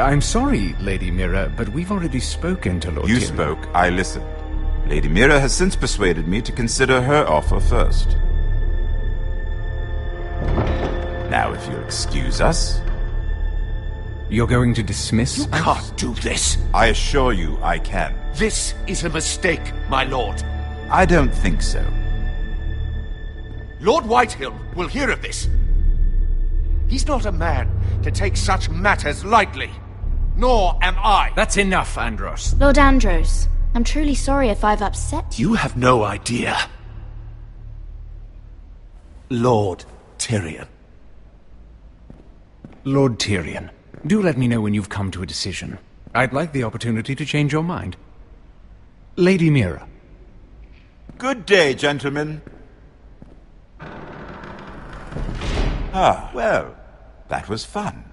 I'm sorry, Lady Mira, but we've already spoken to Lord Tyrion. You spoke, I listened. Lady Mira has since persuaded me to consider her offer first. Now, if you'll excuse us... You're going to dismiss us? You can't do this. I assure you I can. This is a mistake, my lord. I don't think so. Lord Whitehill will hear of this. He's not a man to take such matters lightly. Nor am I. That's enough, Andros. Lord Andros, I'm truly sorry if I've upset you. You have no idea. Lord Tyrion. Lord Tyrion, do let me know when you've come to a decision. I'd like the opportunity to change your mind. Lady Mira. Good day, gentlemen. Ah, well, that was fun.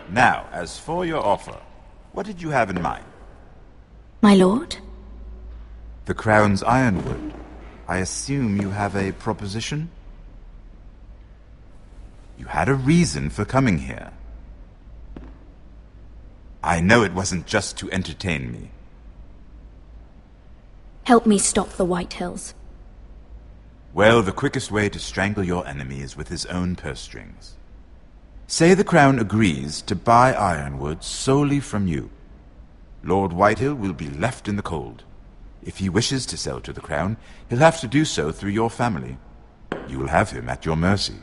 Now, as for your offer, what did you have in mind? My lord? The Crown's Ironwood. I assume you have a proposition? You had a reason for coming here. I know it wasn't just to entertain me. Help me stop the Whitehills. Well, the quickest way to strangle your enemy is with his own purse strings. Say the Crown agrees to buy Ironwood solely from you. Lord Whitehill will be left in the cold. If he wishes to sell to the Crown, he'll have to do so through your family. You will have him at your mercy.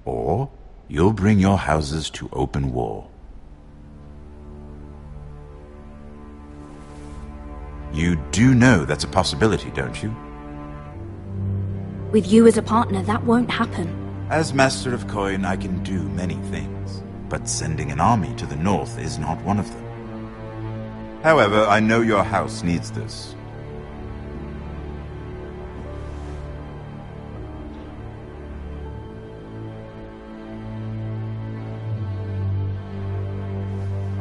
Or you'll bring your houses to open war. You do know that's a possibility, don't you? With you as a partner, that won't happen. As Master of Coin, I can do many things, but sending an army to the north is not one of them. However, I know your house needs this.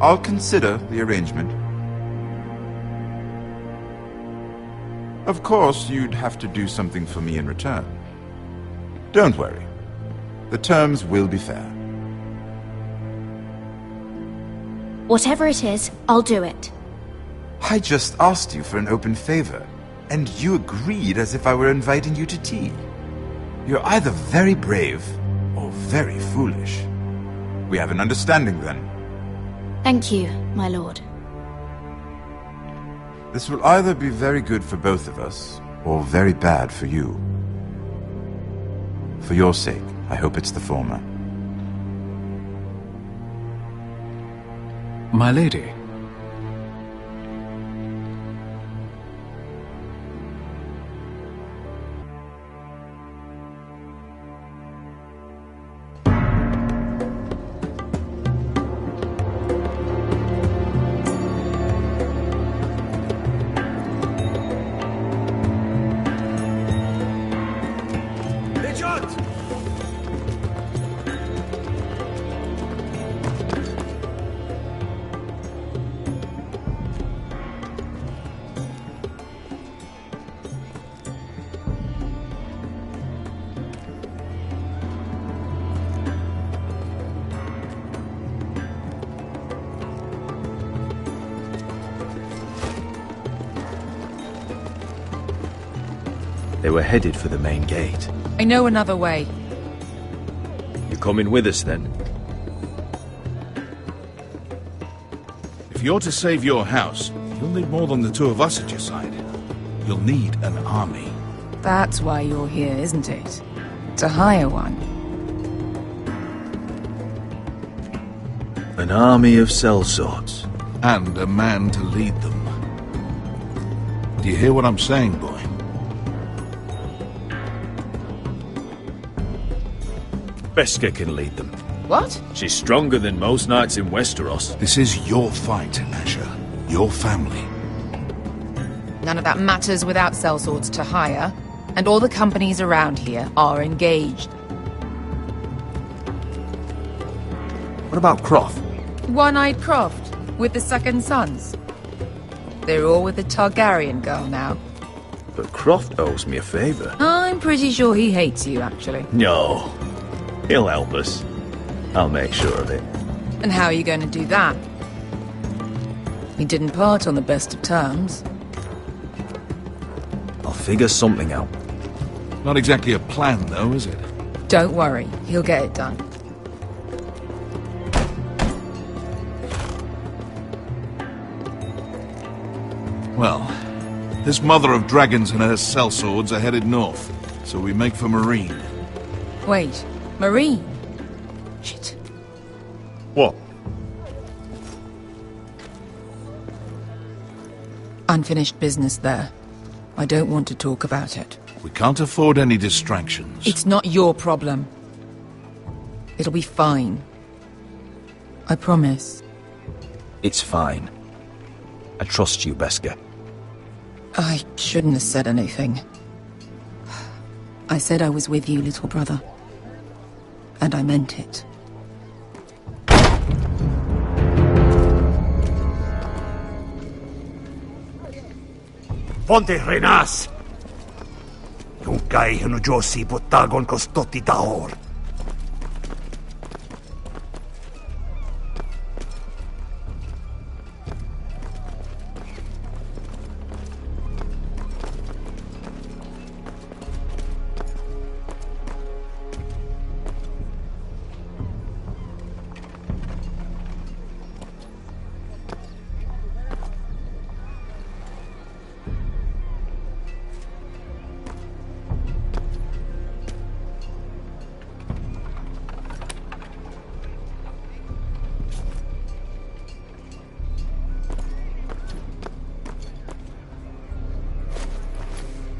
I'll consider the arrangement. Of course, you'd have to do something for me in return. Don't worry. The terms will be fair. Whatever it is, I'll do it. I just asked you for an open favor, and you agreed as if I were inviting you to tea. You're either very brave or very foolish. We have an understanding then. Thank you, my lord. This will either be very good for both of us, or very bad for you. For your sake, I hope it's the former. My lady. They were headed for the main gate. I know another way. You coming with us, then? If you're to save your house, you'll need more than the two of us at your side. You'll need an army. That's why you're here, isn't it? To hire one. An army of sellswords. And a man to lead them. Do you hear what I'm saying, boy? Beska can lead them. What? She's stronger than most knights in Westeros. This is your fight, Asher. Your family. None of that matters without sellswords to hire, and all the companies around here are engaged. What about Croft? One-eyed Croft, with the second sons. They're all with the Targaryen girl now. But Croft owes me a favor. I'm pretty sure he hates you, actually. No. He'll help us. I'll make sure of it. And how are you going to do that? We didn't part on the best of terms. I'll figure something out. Not exactly a plan, though, is it? Don't worry, he'll get it done. Well, this mother of dragons and her sellswords are headed north, so we make for Marine. Wait, Marine? Shit. What? Unfinished business there. I don't want to talk about it. We can't afford any distractions. It's not your problem. It'll be fine. I promise. It's fine. I trust you, Beska. I shouldn't have said anything. I said I was with you, little brother. And I meant it. Ponte Renas! Yung kay Josi Botagon Kostoti Taor.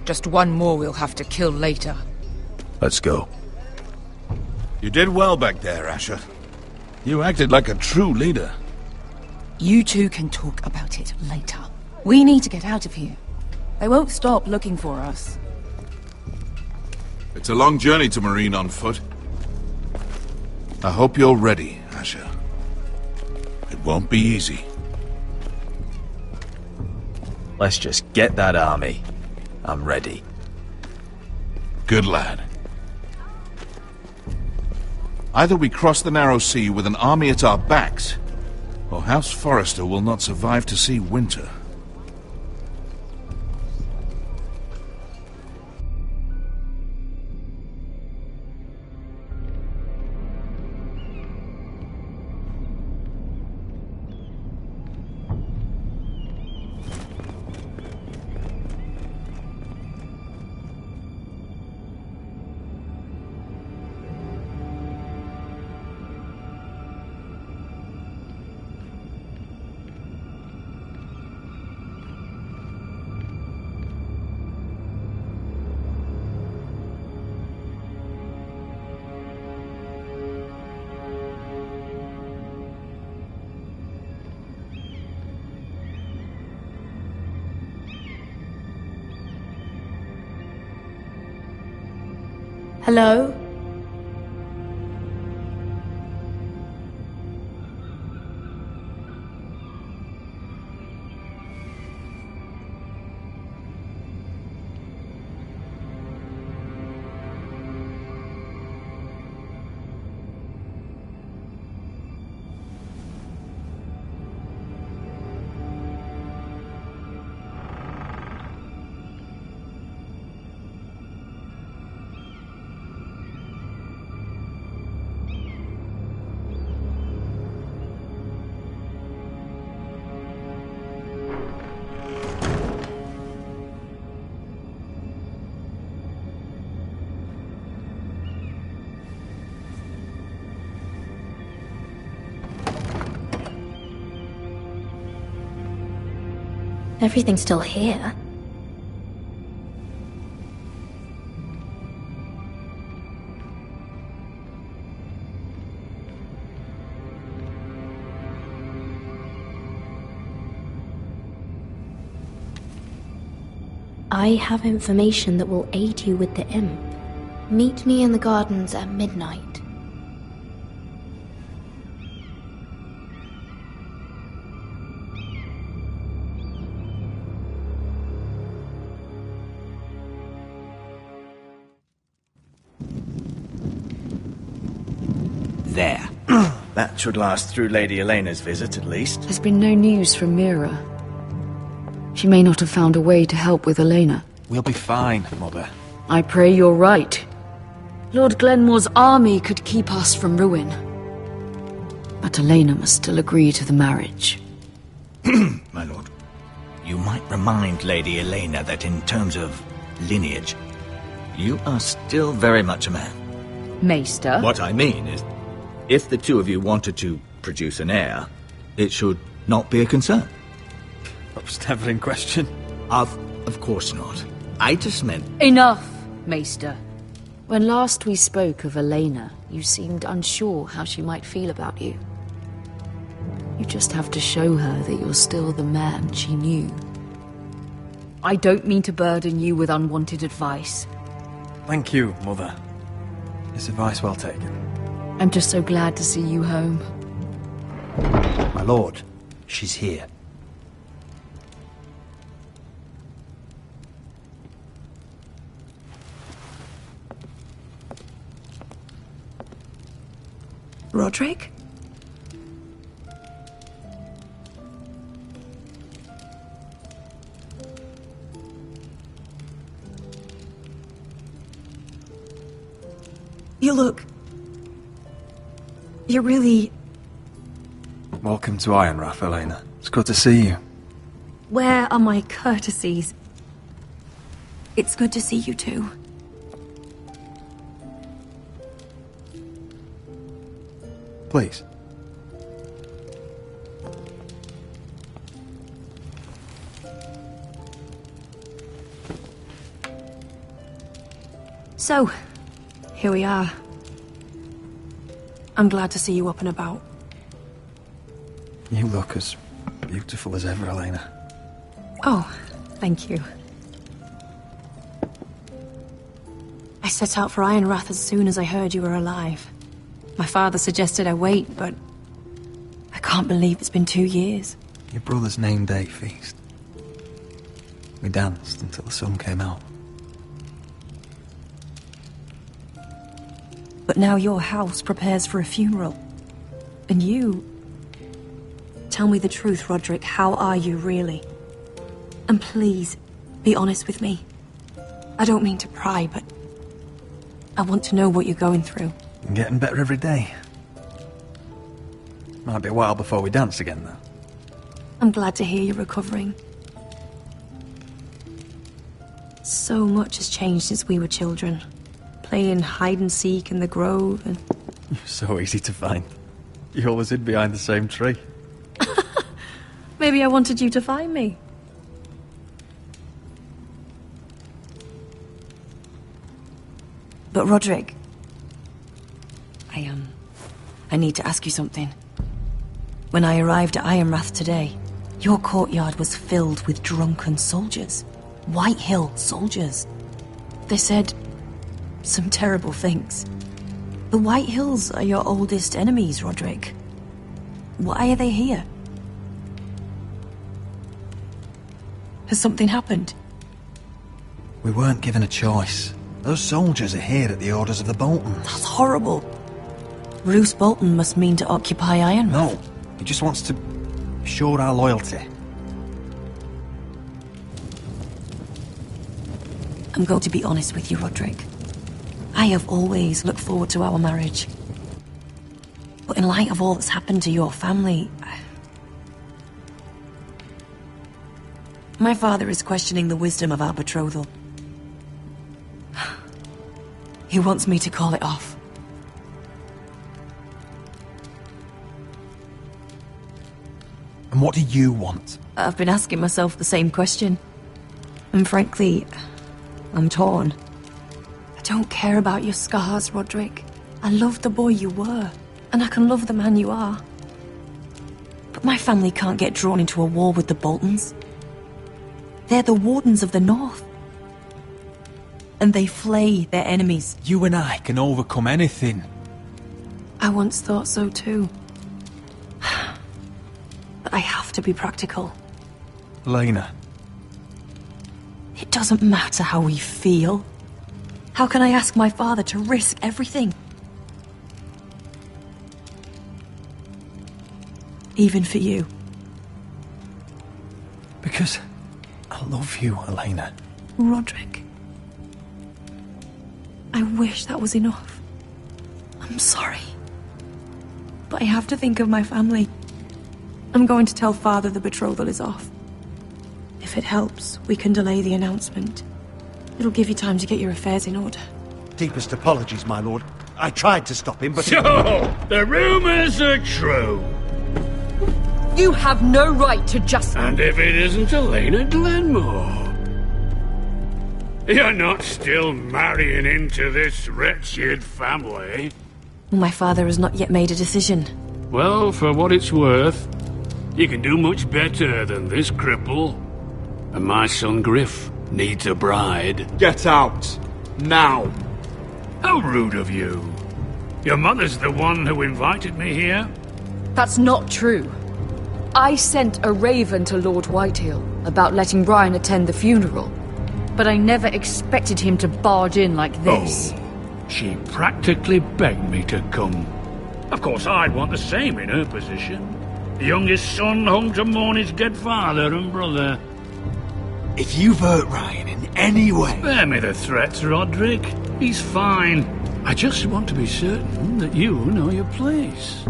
Just one more we'll have to kill later. Let's go. You did well back there, Asher. You acted like a true leader. You two can talk about it later. We need to get out of here. They won't stop looking for us. It's a long journey to Marine on foot. I hope you're ready, Asher. It won't be easy. Let's just get that army. I'm ready. Good lad. Either we cross the narrow sea with an army at our backs, or House Forrester will not survive to see winter. Hello? Everything's still here. I have information that will aid you with the imp. Meet me in the gardens at midnight. There. That should last through Lady Elena's visit, at least. There's been no news from Mira. She may not have found a way to help with Elena. We'll be fine, Mother. I pray you're right. Lord Glenmore's army could keep us from ruin. But Elena must still agree to the marriage. My lord, you might remind Lady Elena that in terms of lineage, you are still very much a man. Maester? What I mean is, if the two of you wanted to produce an heir, it should not be a concern. That was never in question. Of course not. I just meant... Enough, Maester. When last we spoke of Elena, you seemed unsure how she might feel about you. You just have to show her that you're still the man she knew. I don't mean to burden you with unwanted advice. Thank you, Mother. It's advice well taken. I'm just so glad to see you home. My lord, she's here. Roderick? You look... You're really... Welcome to Ironrath, Elena. It's good to see you. Where are my courtesies? It's good to see you too. Please. So, here we are. I'm glad to see you up and about. You look as beautiful as ever, Elena. Oh, thank you. I set out for Ironrath as soon as I heard you were alive. My father suggested I wait, but I can't believe it's been 2 years. Your brother's name day feast. We danced until the sun came out. But now your house prepares for a funeral. And you... Tell me the truth, Roderick. How are you, really? And please, be honest with me. I don't mean to pry, but... I want to know what you're going through. I'm getting better every day. Might be a while before we dance again, though. I'm glad to hear you're recovering. So much has changed since we were children. Playing hide-and-seek in the grove and... You're so easy to find. You always hid behind the same tree. Maybe I wanted you to find me. But Roderick... I need to ask you something. When I arrived at Ironrath today, your courtyard was filled with drunken soldiers. White Hill soldiers. They said some terrible things. The White Hills are your oldest enemies, Roderick. Why are they here? Has something happened? We weren't given a choice. Those soldiers are here at the orders of the Boltons. That's horrible. Roose Bolton must mean to occupy Ironrath. No, he just wants to assure our loyalty. I'm going to be honest with you, Roderick. I have always looked forward to our marriage. But in light of all that's happened to your family... My father is questioning the wisdom of our betrothal. He wants me to call it off. And what do you want? I've been asking myself the same question. And frankly, I'm torn. I don't care about your scars, Roderick. I love the boy you were, and I can love the man you are. But my family can't get drawn into a war with the Boltons. They're the Wardens of the North. And they flay their enemies. You and I can overcome anything. I once thought so too. But I have to be practical. Lena. It doesn't matter how we feel. How can I ask my father to risk everything? Even for you. Because I love you, Elena. Roderick. I wish that was enough. I'm sorry. But I have to think of my family. I'm going to tell Father the betrothal is off. If it helps, we can delay the announcement. It'll give you time to get your affairs in order. Deepest apologies, my lord. I tried to stop him, but... So, the rumours are true. You have no right to just... And if it isn't Elena Glenmore? You're not still marrying into this wretched family? My father has not yet made a decision. Well, for what it's worth, you can do much better than this cripple. And my son Griff needs a bride. Get out! Now! How rude of you. Your mother's the one who invited me here? That's not true. I sent a raven to Lord Whitehill about letting Brian attend the funeral. But I never expected him to barge in like this. Oh, she practically begged me to come. Of course, I'd want the same in her position. The youngest son home to mourn his dead father and brother. If you've hurt Ryan in any way... Spare me the threats, Roderick. He's fine. I just want to be certain that you know your place.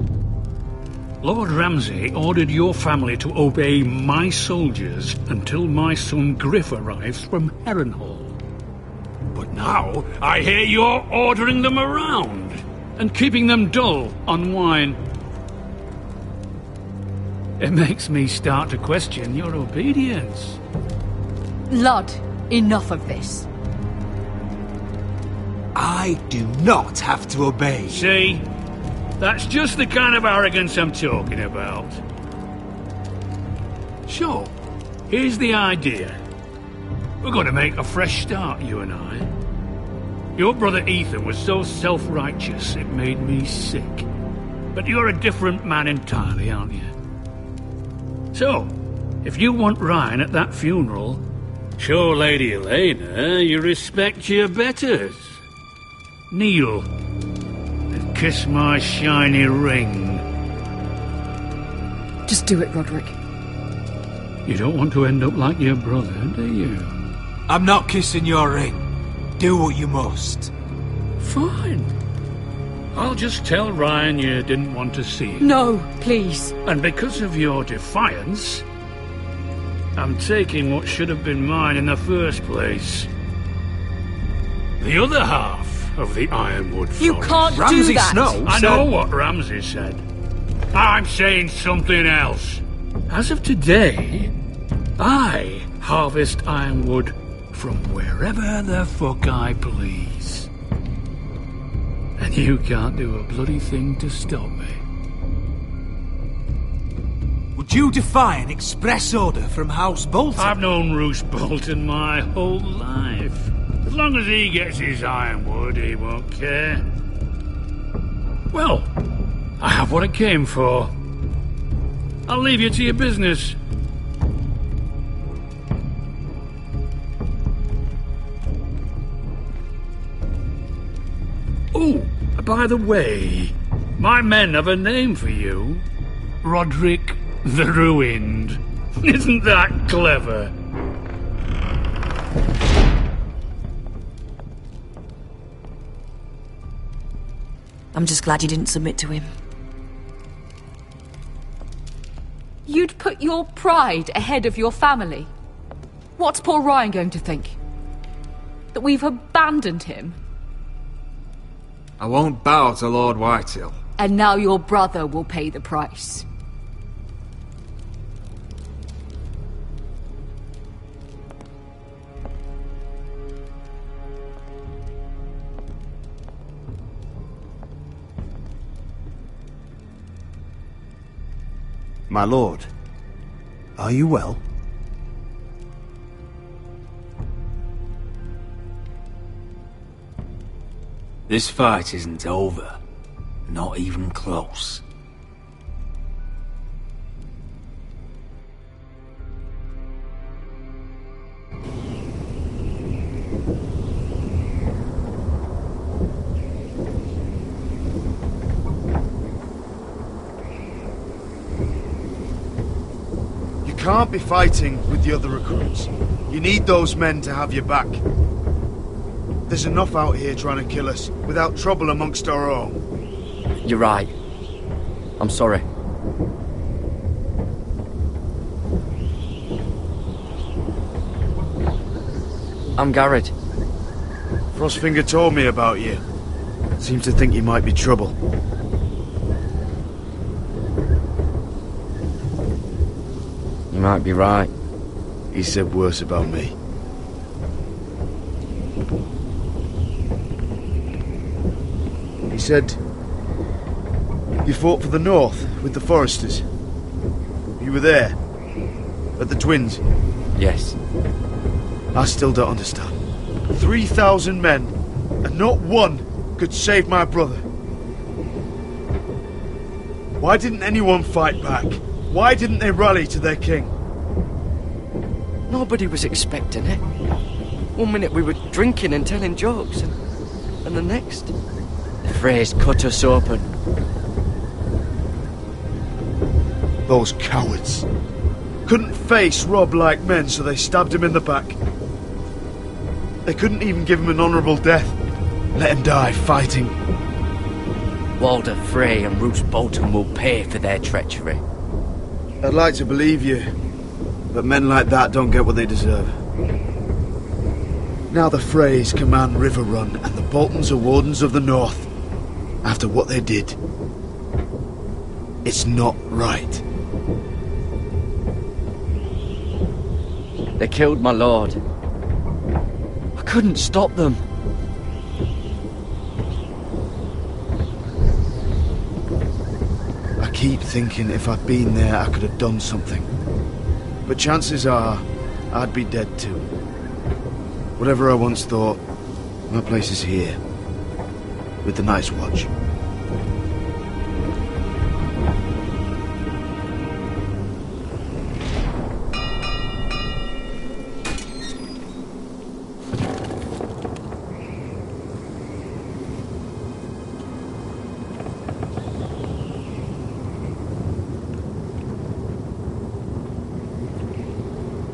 Lord Ramsay ordered your family to obey my soldiers until my son Griff arrives from Harrenhal. But now I hear you're ordering them around and keeping them dull on wine. It makes me start to question your obedience. Lud, enough of this. I do not have to obey. See? That's just the kind of arrogance I'm talking about. So, here's the idea. We're going to make a fresh start, you and I. Your brother Ethan was so self-righteous it made me sick. But you're a different man entirely, aren't you? So, if you want Ryan at that funeral, Show Lady Elena you respect your betters. Kneel and kiss my shiny ring. Just do it, Roderick. You don't want to end up like your brother, do you? I'm not kissing your ring. Do what you must. Fine. I'll just tell Ryan you didn't want to see it. No, please. And because of your defiance, I'm taking what should have been mine in the first place. The other half of the Ironwood Forest. You can't do that! I know what Ramsay said. I'm saying something else. As of today, I harvest ironwood from wherever the fuck I please. And you can't do a bloody thing to stop me. Would you defy an express order from House Bolton? I've known Roose Bolton my whole life. As long as he gets his ironwood, he won't care. Well, I have what I came for. I'll leave you to your business. Oh, by the way, my men have a name for you. Roderick the Ruined. Isn't that clever? I'm just glad you didn't submit to him. You'd put your pride ahead of your family. What's poor Ryan going to think? That we've abandoned him? I won't bow to Lord Whitehill. And now your brother will pay the price. My lord, are you well? This fight isn't over. Not even close. You can't be fighting with the other recruits. You need those men to have your back. There's enough out here trying to kill us, without trouble amongst our own. You're right. I'm sorry. I'm Garrett. Frostfinger told me about you. Seemed to think you might be trouble. You might be right. He said worse about me. He said you fought for the North with the Foresters. You were there, at the Twins. Yes. I still don't understand. 3,000 men, and not one could save my brother. Why didn't anyone fight back? Why didn't they rally to their king? Nobody was expecting it. One minute we were drinking and telling jokes, and the next, the Freys cut us open. Those cowards. Couldn't face Rob like men, so they stabbed him in the back. They couldn't even give him an honourable death. Let him die fighting. Walder Frey and Roose Bolton will pay for their treachery. I'd like to believe you, but men like that don't get what they deserve. Now the Freys command River Run, and the Boltons are Wardens of the North. After what they did, it's not right. They killed my lord. I couldn't stop them. I keep thinking if I'd been there, I could have done something. But chances are, I'd be dead too. Whatever I once thought, my place is here, with the Night's Watch.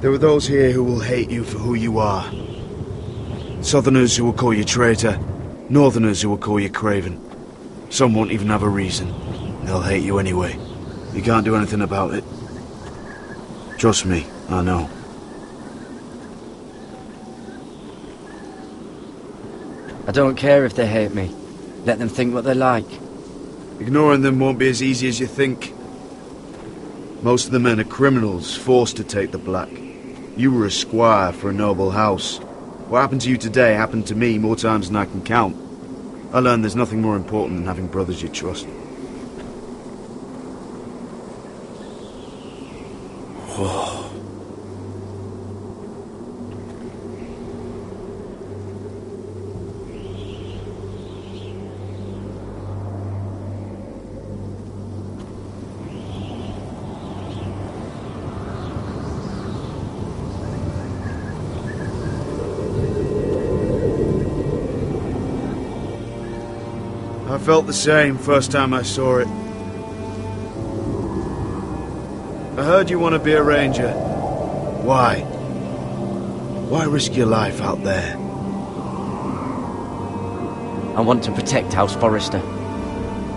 There are those here who will hate you for who you are. Southerners who will call you traitor. Northerners who will call you craven. Some won't even have a reason. They'll hate you anyway. You can't do anything about it. Trust me, I know. I don't care if they hate me. Let them think what they like. Ignoring them won't be as easy as you think. Most of the men are criminals, forced to take the black. You were a squire for a noble house. What happened to you today happened to me more times than I can count. I learned there's nothing more important than having brothers you trust. Whoa. I felt the same first time I saw it. I heard you want to be a ranger. Why? Why risk your life out there? I want to protect House Forrester.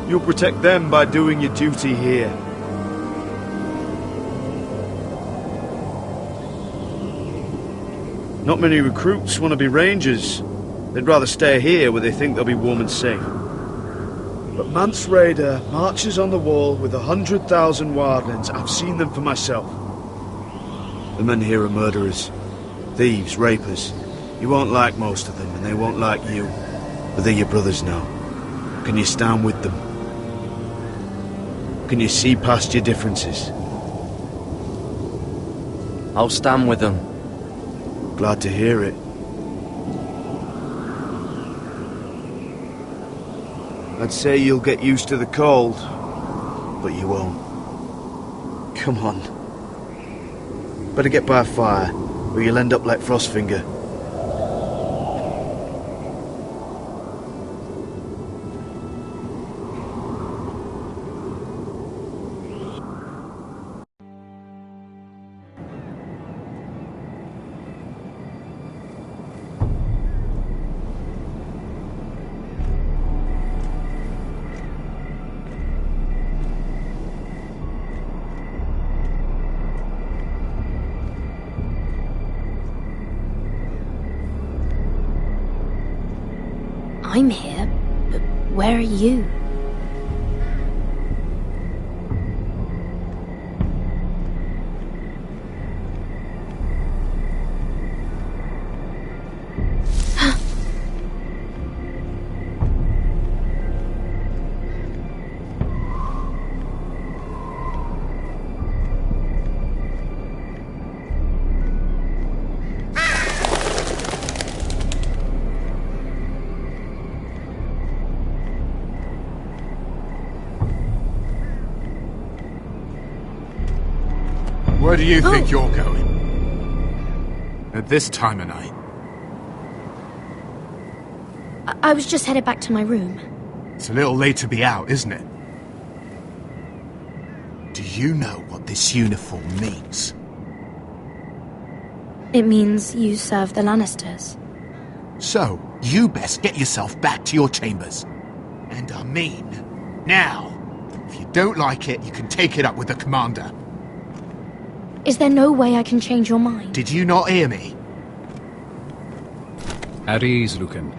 You'll protect them by doing your duty here. Not many recruits want to be rangers. They'd rather stay here where they think they'll be warm and safe. But Mance Rayder marches on the wall with 100,000 wildlings. I've seen them for myself. The men here are murderers, thieves, rapers. You won't like most of them, and they won't like you. But they're your brothers now. Can you stand with them? Can you see past your differences? I'll stand with them. Glad to hear it. I'd say you'll get used to the cold, but you won't. Come on. Better get by a fire, or you'll end up like Frostfinger. I'm here, but where are you? Where do you think you're going? At this time of night? I was just headed back to my room. It's a little late to be out, isn't it? Do you know what this uniform means? It means you serve the Lannisters. So, you best get yourself back to your chambers. And I mean, now. If you don't like it, you can take it up with the commander. Is there no way I can change your mind? Did you not hear me? At ease, Lucan.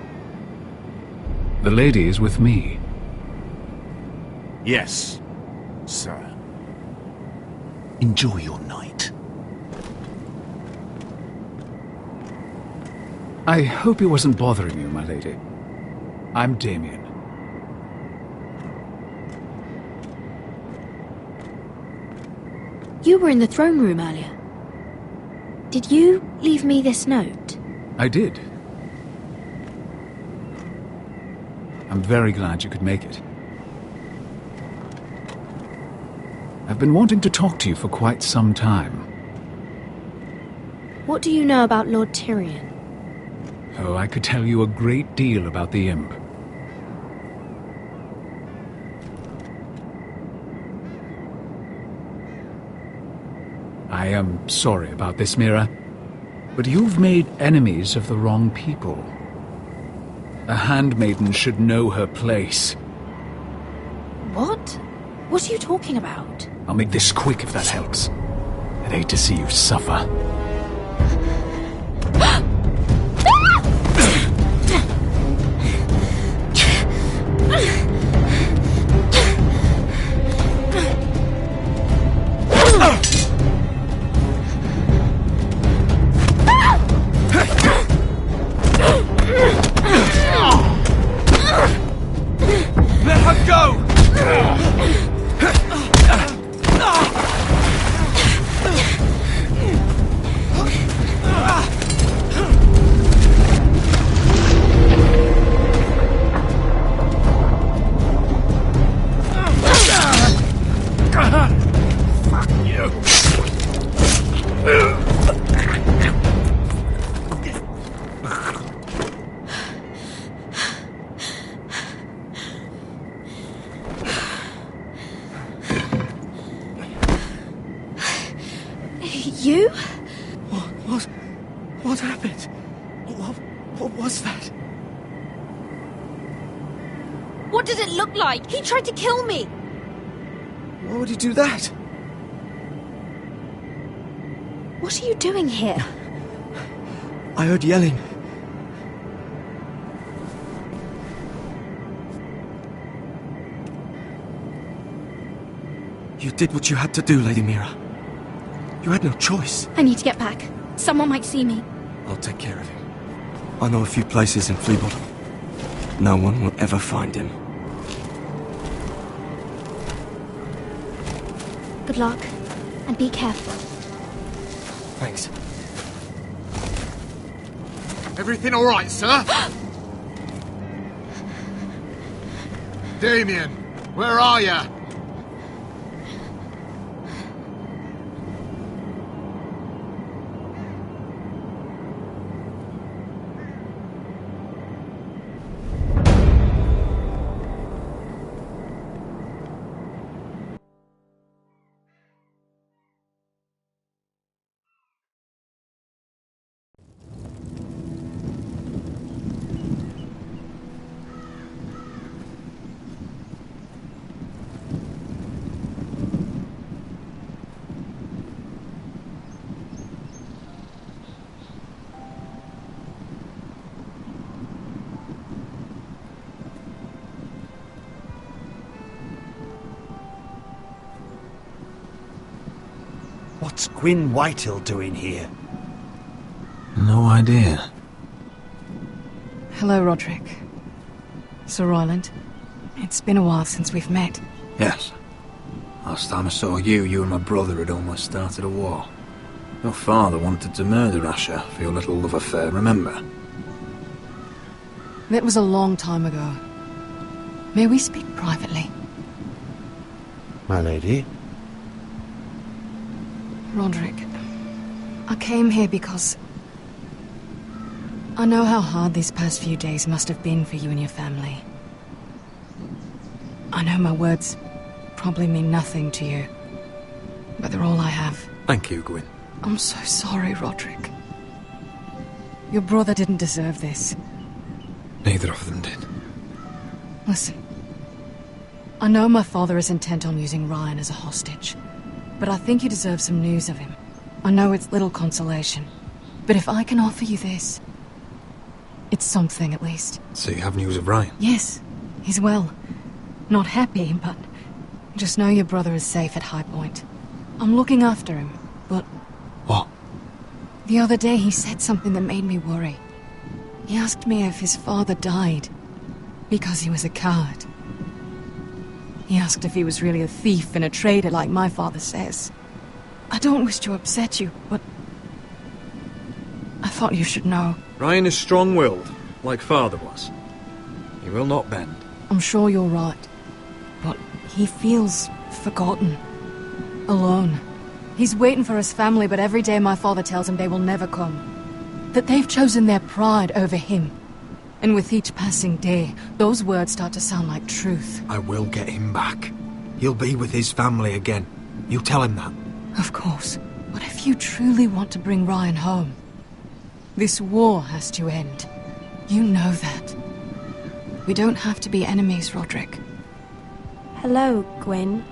The lady is with me. Yes, sir. Enjoy your night. I hope he wasn't bothering you, my lady. I'm Damien. You were in the throne room earlier. Did you leave me this note? I did. I'm very glad you could make it. I've been wanting to talk to you for quite some time. What do you know about Lord Tyrion? Oh, I could tell you a great deal about the imp. I am sorry about this, Mira, but you've made enemies of the wrong people. A handmaiden should know her place. What? What are you talking about? I'll make this quick if that helps. I'd hate to see you suffer. Let her go! Fuck you. You? What happened? What was that? What did it look like? He tried to kill me! Why would he do that? What are you doing here? I heard yelling. You did what you had to do, Lady Mira. You had no choice. I need to get back. Someone might see me. I'll take care of him. I know a few places in Fleabottom. No one will ever find him. Good luck. And be careful. Thanks. Everything all right, sir? Damien, where are you? What's Gwyn Whitehill doing here? No idea. Hello, Roderick. Sir Royland. It's been a while since we've met. Yes. Last time I saw you and my brother had almost started a war. Your father wanted to murder Asher for your little love affair, remember? That was a long time ago. May we speak privately? My lady? Roderick, I came here because I know how hard these past few days must have been for you and your family. I know my words probably mean nothing to you, but they're all I have. Thank you, Gwyn. I'm so sorry, Roderick. Your brother didn't deserve this. Neither of them did. Listen, I know my father is intent on using Ryan as a hostage, but I think you deserve some news of him. I know it's little consolation, but if I can offer you this, it's something at least. So you have news of Ryan? Yes, he's well. Not happy, but just know your brother is safe at High Point. I'm looking after him, but... What? The other day he said something that made me worry. He asked me if his father died because he was a coward. He asked if he was really a thief and a traitor like my father says. I don't wish to upset you, but I thought you should know. Ryan is strong-willed, like father was. He will not bend. I'm sure you're right, but he feels forgotten, alone. He's waiting for his family, but every day my father tells him they will never come. That they've chosen their pride over him. And with each passing day, those words start to sound like truth. I will get him back. He'll be with his family again. You tell him that. Of course. But if you truly want to bring Ryan home, this war has to end. You know that. We don't have to be enemies, Roderick. Hello, Gwyn.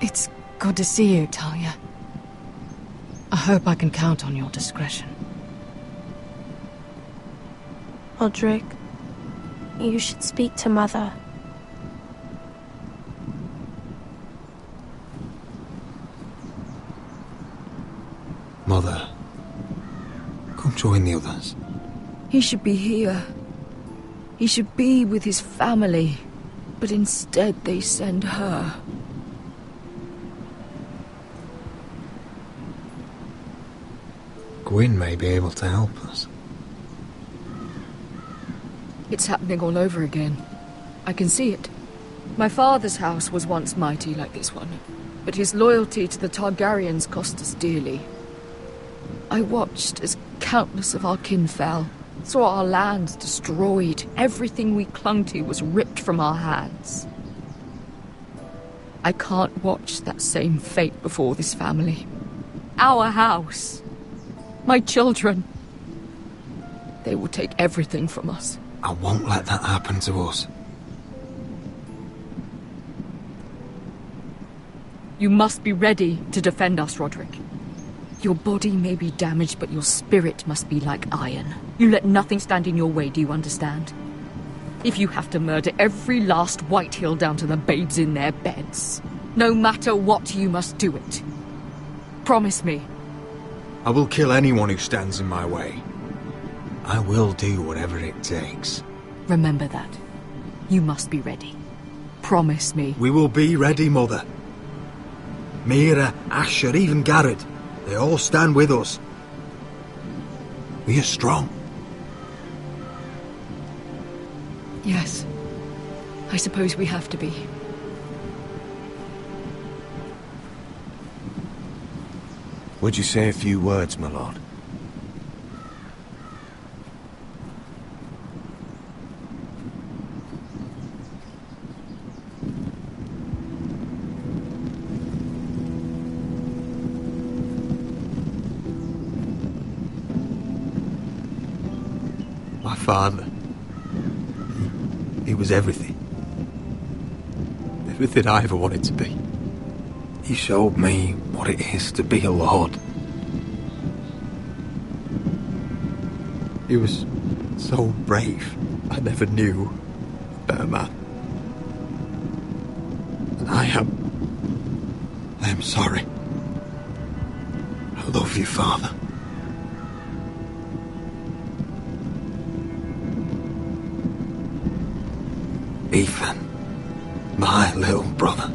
It's good to see you, Talia. I hope I can count on your discretion. Roderick, you should speak to Mother. Mother, come join the others. He should be here. He should be with his family. But instead they send her. Gwyn may be able to help us. It's happening all over again. I can see it. My father's house was once mighty like this one, but his loyalty to the Targaryens cost us dearly. I watched as countless of our kin fell, saw our lands destroyed, everything we clung to was ripped from our hands. I can't watch that same fate before this family. Our house. My children. They will take everything from us. I won't let that happen to us. You must be ready to defend us, Roderick. Your body may be damaged, but your spirit must be like iron. You let nothing stand in your way, do you understand? If you have to murder every last Whitehill down to the babes in their beds, no matter what, you must do it. Promise me. I will kill anyone who stands in my way. I will do whatever it takes. Remember that. You must be ready. Promise me. We will be ready, Mother. Mira, Asher, even Garrett. They all stand with us. We are strong. Yes. I suppose we have to be. Would you say a few words, my lord? My father. He was everything. Everything I ever wanted to be. He showed me what it is to be a lord. He was so brave. I never knew a better man. And I am sorry. I love you, Father. Ethan, my little brother.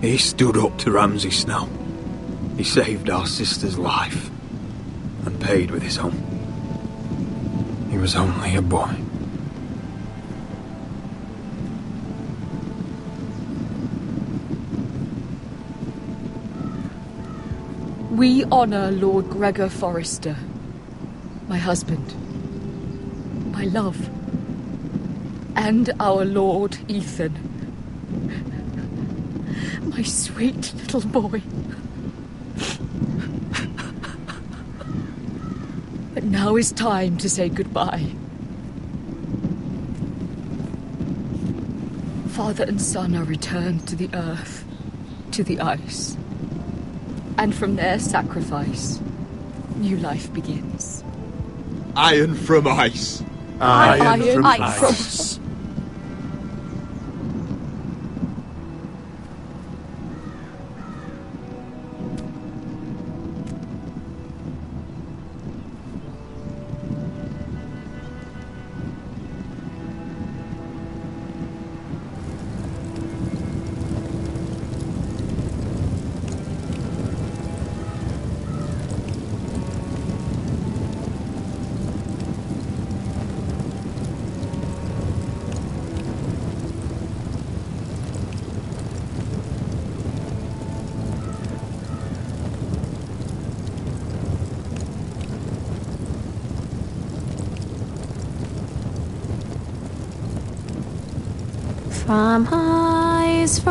He stood up to Ramsay Snow. He saved our sister's life and paid with his own. He was only a boy. We honor Lord Gregor Forrester, my husband, my love, and our Lord Ethan, my sweet little boy. But now is time to say goodbye. Father and son are returned to the earth, to the ice. And from their sacrifice, new life begins. Iron from ice. Iron from ice. From ice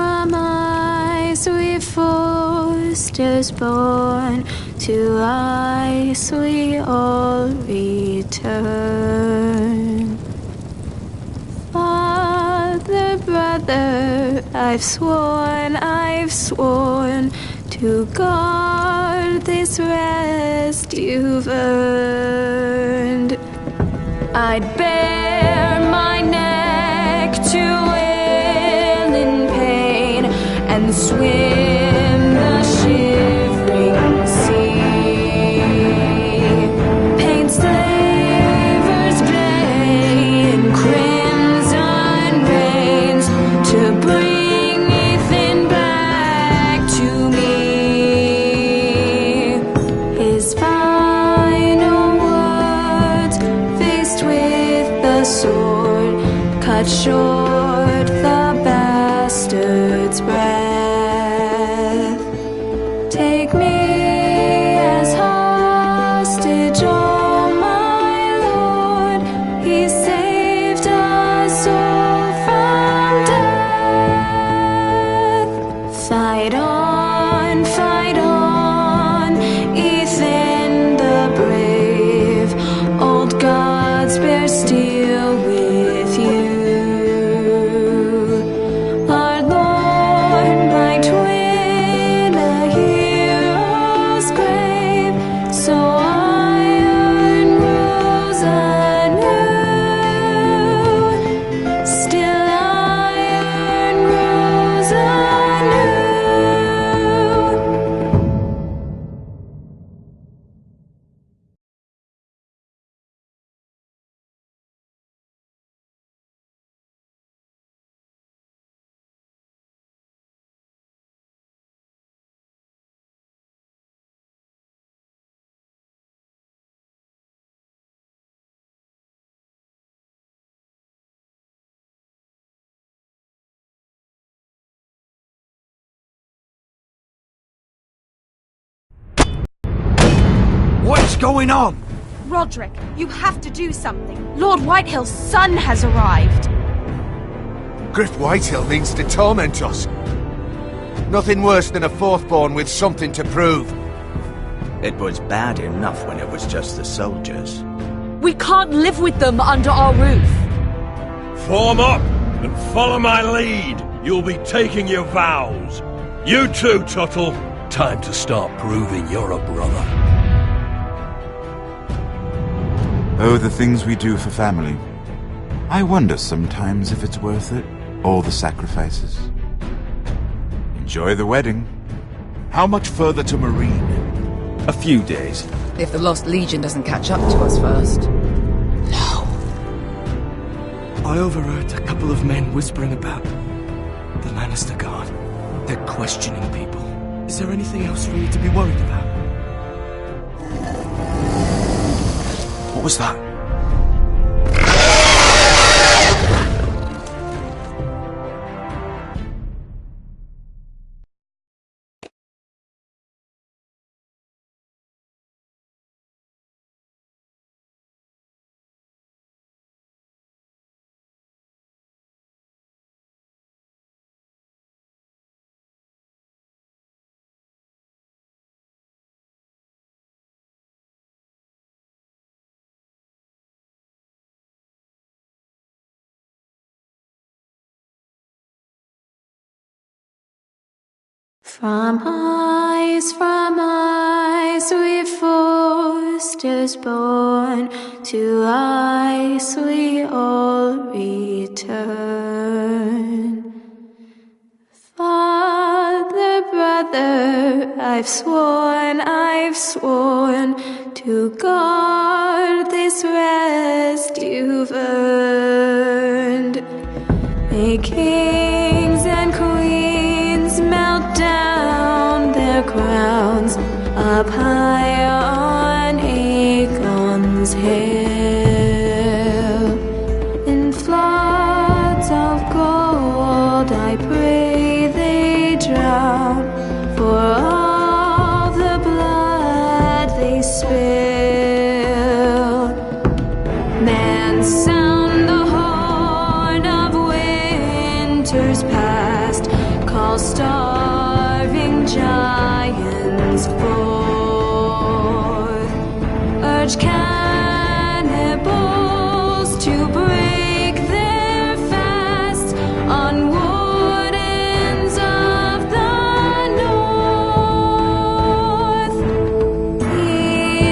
we foresters born, to ice we all return. Father, brother, I've sworn to guard this rest you've earned. I'd bare my neck to wail in pain and swim the shivering sea. Paint slavers play in crimson rains to bring Ethan back to me. His final words, faced with the sword, cut short the bastard's breath. Take me as hostage, oh my lord. He saved us all from death. Fight on, Ethan the brave. Old gods bear steel with you. Our Lord, my twin, a hero's grave. So iron rules anew. Still iron rules anew. What's going on? Roderick, you have to do something. Lord Whitehill's son has arrived. Griff Whitehill means to torment us. Nothing worse than a fourthborn with something to prove. It was bad enough when it was just the soldiers. We can't live with them under our roof. Form up and follow my lead. You'll be taking your vows. You too, Tuttle. Time to start proving you're a brother. Oh, the things we do for family. I wonder sometimes if it's worth it. All the sacrifices. Enjoy the wedding. How much further to Marine? A few days. If the Lost Legion doesn't catch up to us first. I overheard a couple of men whispering about the Lannister Guard. They're questioning people. Is there anything else we need to be worried about? What was that? From ice we foresters born, to ice we all return. Father, brother, I've sworn to guard this rest you've earned. May kings and queens melt down their crowns up high on Aegon's hill. In floods of gold I pray they drown, for all the blood they spill. Then sound the horn of winter winters past, call starving giants forth, urge cannibals to break their fast on wardens of the north.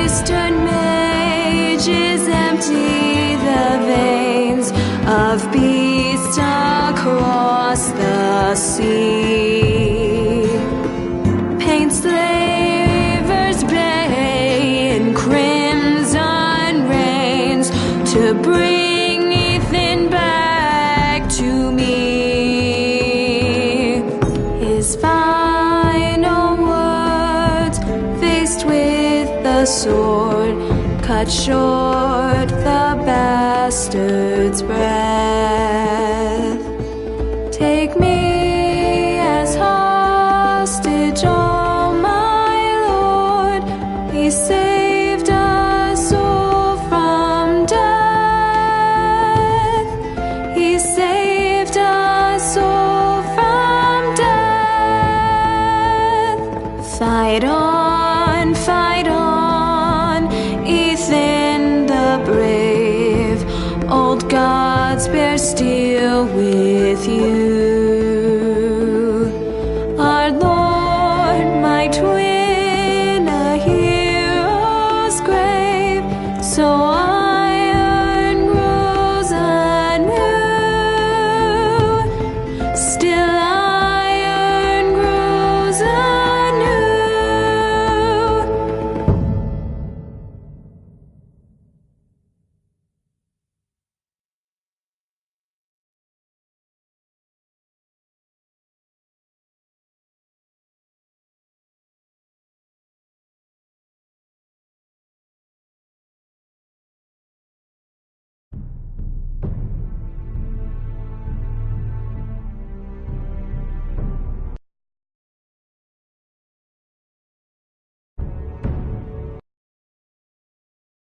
Eastern mages empty the veins of beasts across the sea, paint slavers bay in crimson rains to bring Ethan back to me. His final words, faced with the sword, cut short the bastard's breath. Take me as hostage, oh my Lord. He saved us all from death. He saved us all from death. Fight on, Ethan the brave. Old gods bear steel with you. Our Lord might win a hero's grave, so